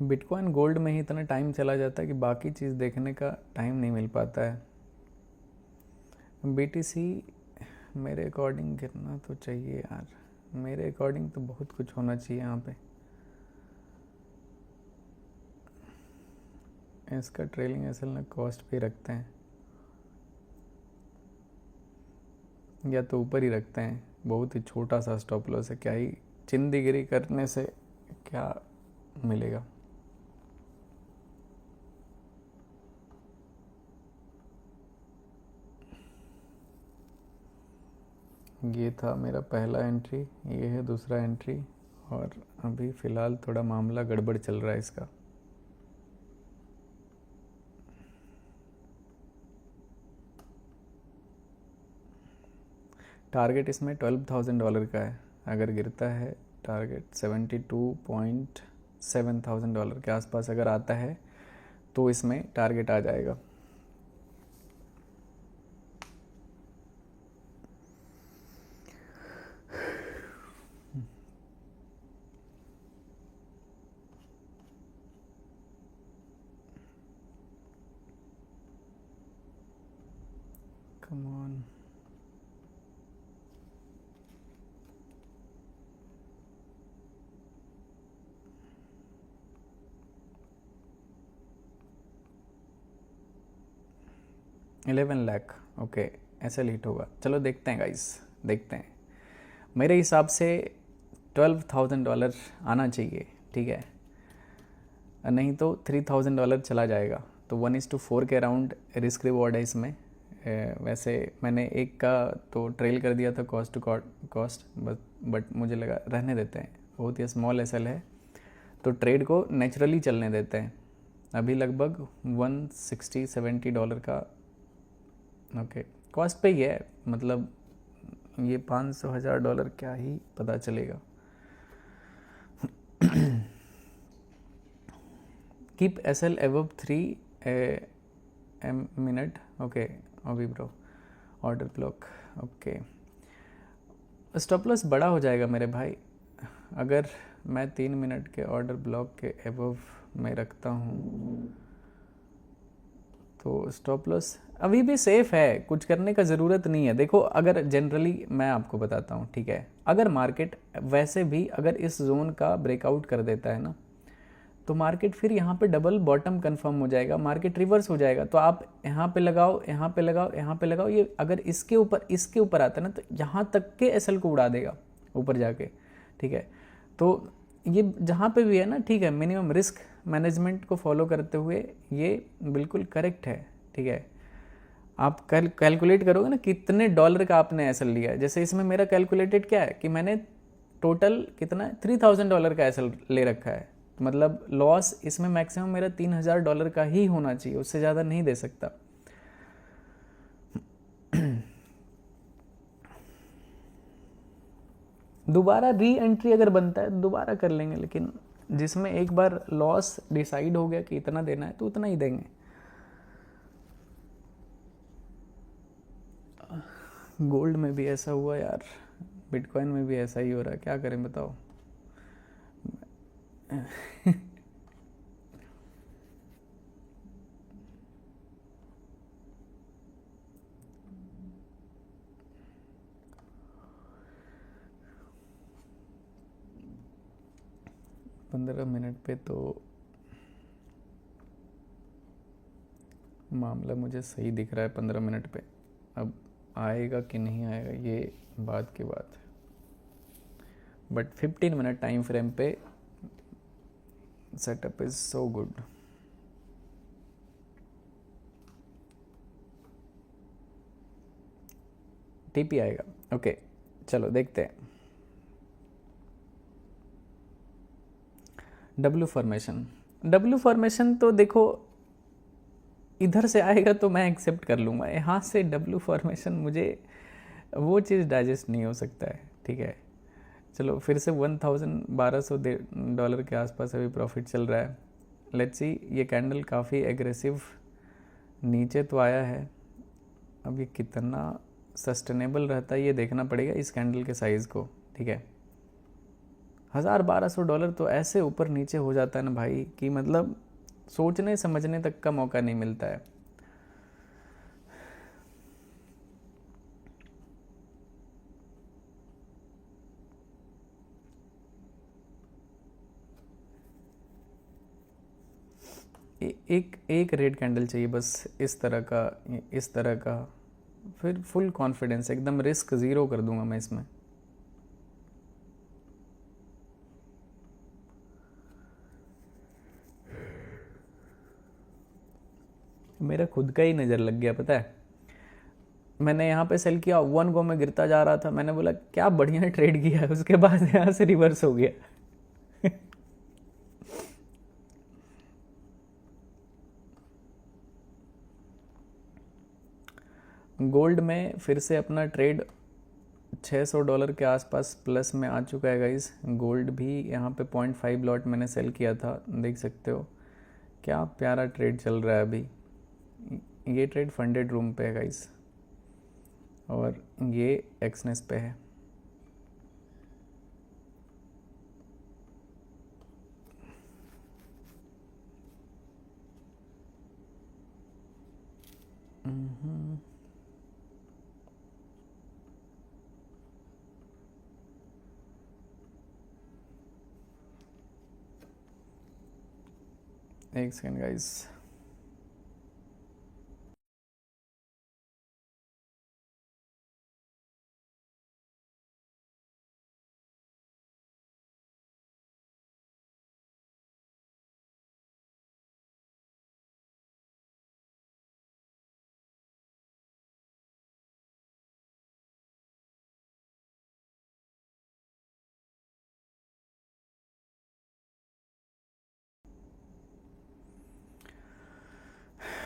बिटकॉइन गोल्ड में ही इतना टाइम चला जाता है कि बाकी चीज़ देखने का टाइम नहीं मिल पाता है। बीटीसी मेरे अकॉर्डिंग गिरना तो चाहिए यार, मेरे अकॉर्डिंग तो बहुत कुछ होना चाहिए यहाँ पे। इसका ट्रेलिंग असल में कॉस्ट पे रखते हैं या तो ऊपर ही रखते हैं। बहुत ही छोटा सा स्टॉप लॉस है, क्या ही चिंदीगिरी करने से क्या मिलेगा। ये था मेरा पहला एंट्री, ये है दूसरा एंट्री, और अभी फ़िलहाल थोड़ा मामला गड़बड़ चल रहा है इसका। टारगेट इसमें $12,000 का है। अगर गिरता है टारगेट $72.7 के आसपास अगर आता है तो इसमें टारगेट आ जाएगा। Come on. $11 लाख ओके, ऐसा हिट होगा। चलो देखते हैं गाइस, देखते हैं। मेरे हिसाब से $12,000 आना चाहिए, ठीक है, नहीं तो $3,000 चला जाएगा। तो 1:4 के अराउंड रिस्क रिवॉर्ड है इसमें। वैसे मैंने एक का तो ट्रेल कर दिया था कॉस्ट टू कॉस्ट, बट मुझे लगा रहने देते हैं, बहुत ही स्मॉल एसएल है तो ट्रेड को नेचुरली चलने देते हैं। अभी लगभग $160-70 का ओके कॉस्ट पे ही है, मतलब ये $500,000 क्या ही पता चलेगा। Keep SL above 3 minute okay. अभी bro order block okay, stop loss बड़ा हो जाएगा मेरे भाई अगर मैं 3 मिनट के ऑर्डर ब्लॉक के एबव में रखता हूँ तो स्टॉप लॉस अभी भी सेफ है, कुछ करने का ज़रूरत नहीं है। देखो अगर जनरली मैं आपको बताता हूँ, ठीक है, अगर मार्केट वैसे भी अगर इस जोन का ब्रेकआउट कर देता है ना तो मार्केट फिर यहाँ पे डबल बॉटम कंफर्म हो जाएगा, मार्केट रिवर्स हो जाएगा। तो आप यहाँ पे लगाओ, यहाँ पे लगाओ, यहाँ पे लगाओ, ये अगर इसके ऊपर आता है ना तो यहाँ तक के एसएल को उड़ा देगा ऊपर जाके, ठीक है। तो ये जहाँ पे भी है ना, ठीक है, मिनिमम रिस्क मैनेजमेंट को फॉलो करते हुए ये बिल्कुल करेक्ट है, ठीक है। आप कैलकुलेट करोगे ना कितने डॉलर का आपने एसएल लिया है। जैसे इसमें मेरा कैलकुलेटेड क्या है कि मैंने टोटल कितना $3,000 का एसएल ले रखा है, मतलब लॉस इसमें मैक्सिमम मेरा $3,000 का ही होना चाहिए, उससे ज़्यादा नहीं दे सकता। दोबारा री एंट्री अगर बनता है दोबारा कर लेंगे, लेकिन जिसमें एक बार लॉस डिसाइड हो गया कि इतना देना है तो उतना ही देंगे। गोल्ड में भी ऐसा हुआ यार, बिटकॉइन में भी ऐसा ही हो रहा है, क्या करें बताओ। पंद्रह मिनट पे तो मामला मुझे सही दिख रहा है। 15 मिनट पे अब आएगा कि नहीं आएगा ये बात की बात है, बट 15 मिनट टाइम फ्रेम पे setup is so good. TP आएगा ओके, चलो देखते हैं। डब्ल्यू फॉर्मेशन तो देखो इधर से आएगा तो मैं एक्सेप्ट कर लूँगा, यहाँ से डब्ल्यू फॉर्मेशन मुझे वो चीज़ डाइजेस्ट नहीं हो सकता है, ठीक है। चलो फिर से $1,1200 के आसपास अभी प्रॉफिट चल रहा है। लेट्स सी, ये कैंडल काफ़ी एग्रेसिव नीचे तो आया है, अब ये कितना सस्टेनेबल रहता है ये देखना पड़ेगा इस कैंडल के साइज़ को, ठीक है। $1,000-1,200 तो ऐसे ऊपर नीचे हो जाता है ना भाई कि मतलब सोचने समझने तक का मौका नहीं मिलता है। एक रेड कैंडल चाहिए बस, इस तरह का, फिर फुल कॉन्फिडेंस, एकदम रिस्क ज़ीरो कर दूंगा मैं इसमें। मेरा खुद का ही नज़र लग गया, पता है। मैंने यहाँ पे सेल किया, 1 गो में गिरता जा रहा था, मैंने बोला क्या बढ़िया ट्रेड किया है, उसके बाद यहाँ से रिवर्स हो गया। गोल्ड में फिर से अपना ट्रेड $600 के आसपास प्लस में आ चुका है गाइस। गोल्ड भी यहाँ पे 0.5 लॉट मैंने सेल किया था, देख सकते हो क्या प्यारा ट्रेड चल रहा है अभी। ये ट्रेड फंडेड रूम पे है गाइस, और ये एक्सनेस पे है। एक सेकेंड गाइस,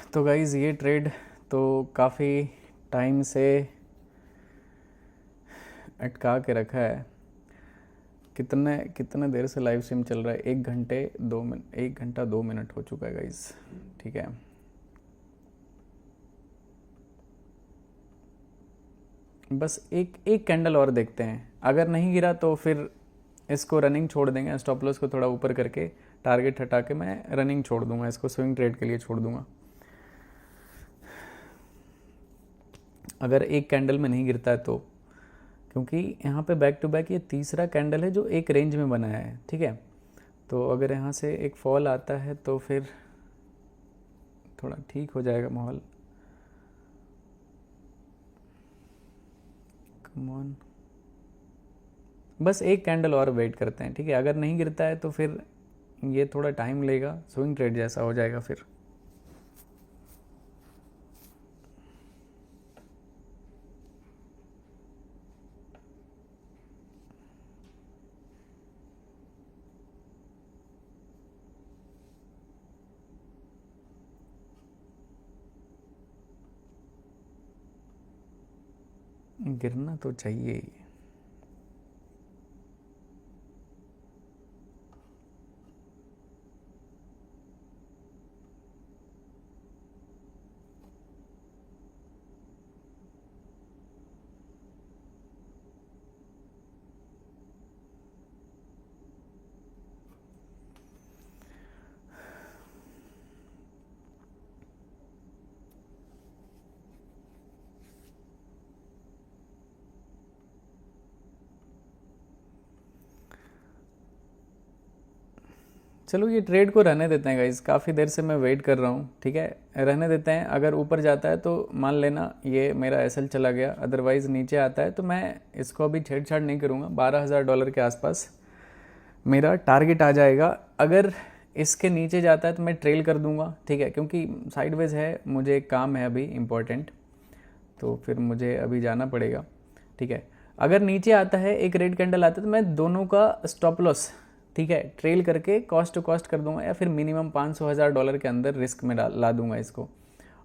तो गाइज़ ये ट्रेड तो काफ़ी टाइम से अटका के रखा है। कितने देर से लाइव स्ट्रीम चल रहा है? 1 घंटा 2 मिनट हो चुका है गाइज़, ठीक है। बस एक कैंडल और देखते हैं, अगर नहीं गिरा तो फिर इसको रनिंग छोड़ देंगे। स्टॉप लॉस को थोड़ा ऊपर करके टारगेट हटा के मैं रनिंग छोड़ दूंगा, इसको स्विंग ट्रेड के लिए छोड़ दूंगा। अगर एक कैंडल में नहीं गिरता है तो, क्योंकि यहाँ पे बैक टू बैक ये तीसरा कैंडल है जो एक रेंज में बनाया है, ठीक है। तो अगर यहाँ से एक फॉल आता है तो फिर थोड़ा ठीक हो जाएगा माहौल। कम ऑन, बस एक कैंडल और वेट करते हैं, ठीक है। अगर नहीं गिरता है तो फिर ये थोड़ा टाइम लेगा, स्विंग ट्रेड जैसा हो जाएगा फिर। गिरना तो चाहिए ही। चलो ये ट्रेड को रहने देते हैं गाइज, काफ़ी देर से मैं वेट कर रहा हूँ, ठीक है। रहने देते हैं, अगर ऊपर जाता है तो मान लेना ये मेरा एसएल चला गया, अदरवाइज़ नीचे आता है तो मैं इसको अभी छेड़छाड़ नहीं करूँगा। $12,000 के आसपास मेरा टारगेट आ जाएगा। अगर इसके नीचे जाता है तो मैं ट्रेल कर दूंगा, ठीक है, क्योंकि साइडवेज है, मुझे एक काम है अभी इम्पोर्टेंट, तो फिर मुझे अभी जाना पड़ेगा, ठीक है। अगर नीचे आता है, एक रेड कैंडल आता है, तो मैं दोनों का स्टॉप लॉस, ठीक है, ट्रेल करके कॉस्ट टू कॉस्ट कर दूंगा, या फिर मिनिमम $500,000 के अंदर रिस्क में ला दूंगा इसको।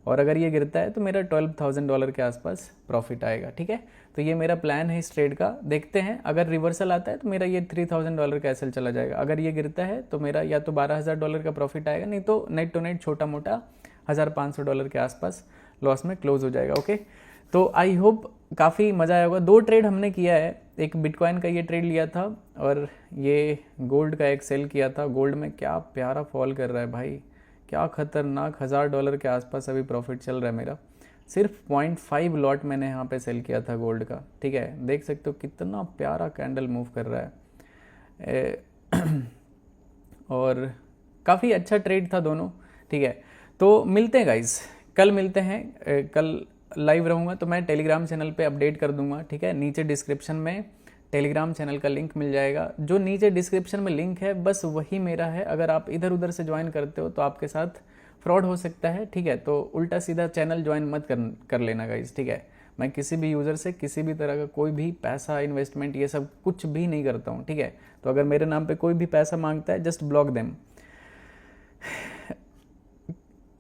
और अगर ये गिरता है तो मेरा $12,000 के आसपास प्रॉफिट आएगा, ठीक है। तो ये मेरा प्लान है इस ट्रेड का, देखते हैं अगर रिवर्सल आता है तो मेरा ये $3,000 का एसएल चला जाएगा, अगर ये गिरता है तो मेरा या तो $12,000 का प्रॉफिट आएगा, नहीं तो नेट टू नेट छोटा मोटा $1,500 के आसपास लॉस में क्लोज हो जाएगा। ओके, तो आई होप काफ़ी मज़ा आया होगा। 2 ट्रेड हमने किया है, एक बिटकॉइन का ये ट्रेड लिया था और ये गोल्ड का एक सेल किया था। गोल्ड में क्या प्यारा फॉल कर रहा है भाई, क्या खतरनाक, $1,000 के आसपास अभी प्रॉफिट चल रहा है मेरा। सिर्फ 0.5 लॉट मैंने यहाँ पे सेल किया था गोल्ड का, ठीक है। देख सकते हो कितना प्यारा कैंडल मूव कर रहा है और काफ़ी अच्छा ट्रेड था दोनों, ठीक है। तो मिलते हैं गाइज, कल मिलते हैं। कल लाइव रहूँगा तो मैं टेलीग्राम चैनल पे अपडेट कर दूंगा, ठीक है। नीचे डिस्क्रिप्शन में टेलीग्राम चैनल का लिंक मिल जाएगा, जो नीचे डिस्क्रिप्शन में लिंक है बस वही मेरा है। अगर आप इधर उधर से ज्वाइन करते हो तो आपके साथ फ्रॉड हो सकता है, ठीक है। तो उल्टा सीधा चैनल ज्वाइन मत कर लेना गाइज, ठीक है। मैं किसी भी यूज़र से किसी भी तरह का कोई भी पैसा इन्वेस्टमेंट ये सब कुछ भी नहीं करता हूँ, ठीक है। तो अगर मेरे नाम पे कोई भी पैसा मांगता है just block them.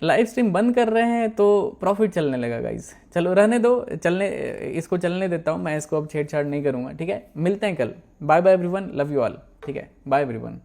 Live stream बंद कर रहे हैं तो प्रॉफिट चलने लगा गाइज, चलो रहने दो, इसको चलने देता हूँ मैं, इसको अब छेड़छाड़ नहीं करूँगा, ठीक है। मिलते हैं कल, bye bye everyone, love you all, ठीक है, बाय एवरीवन।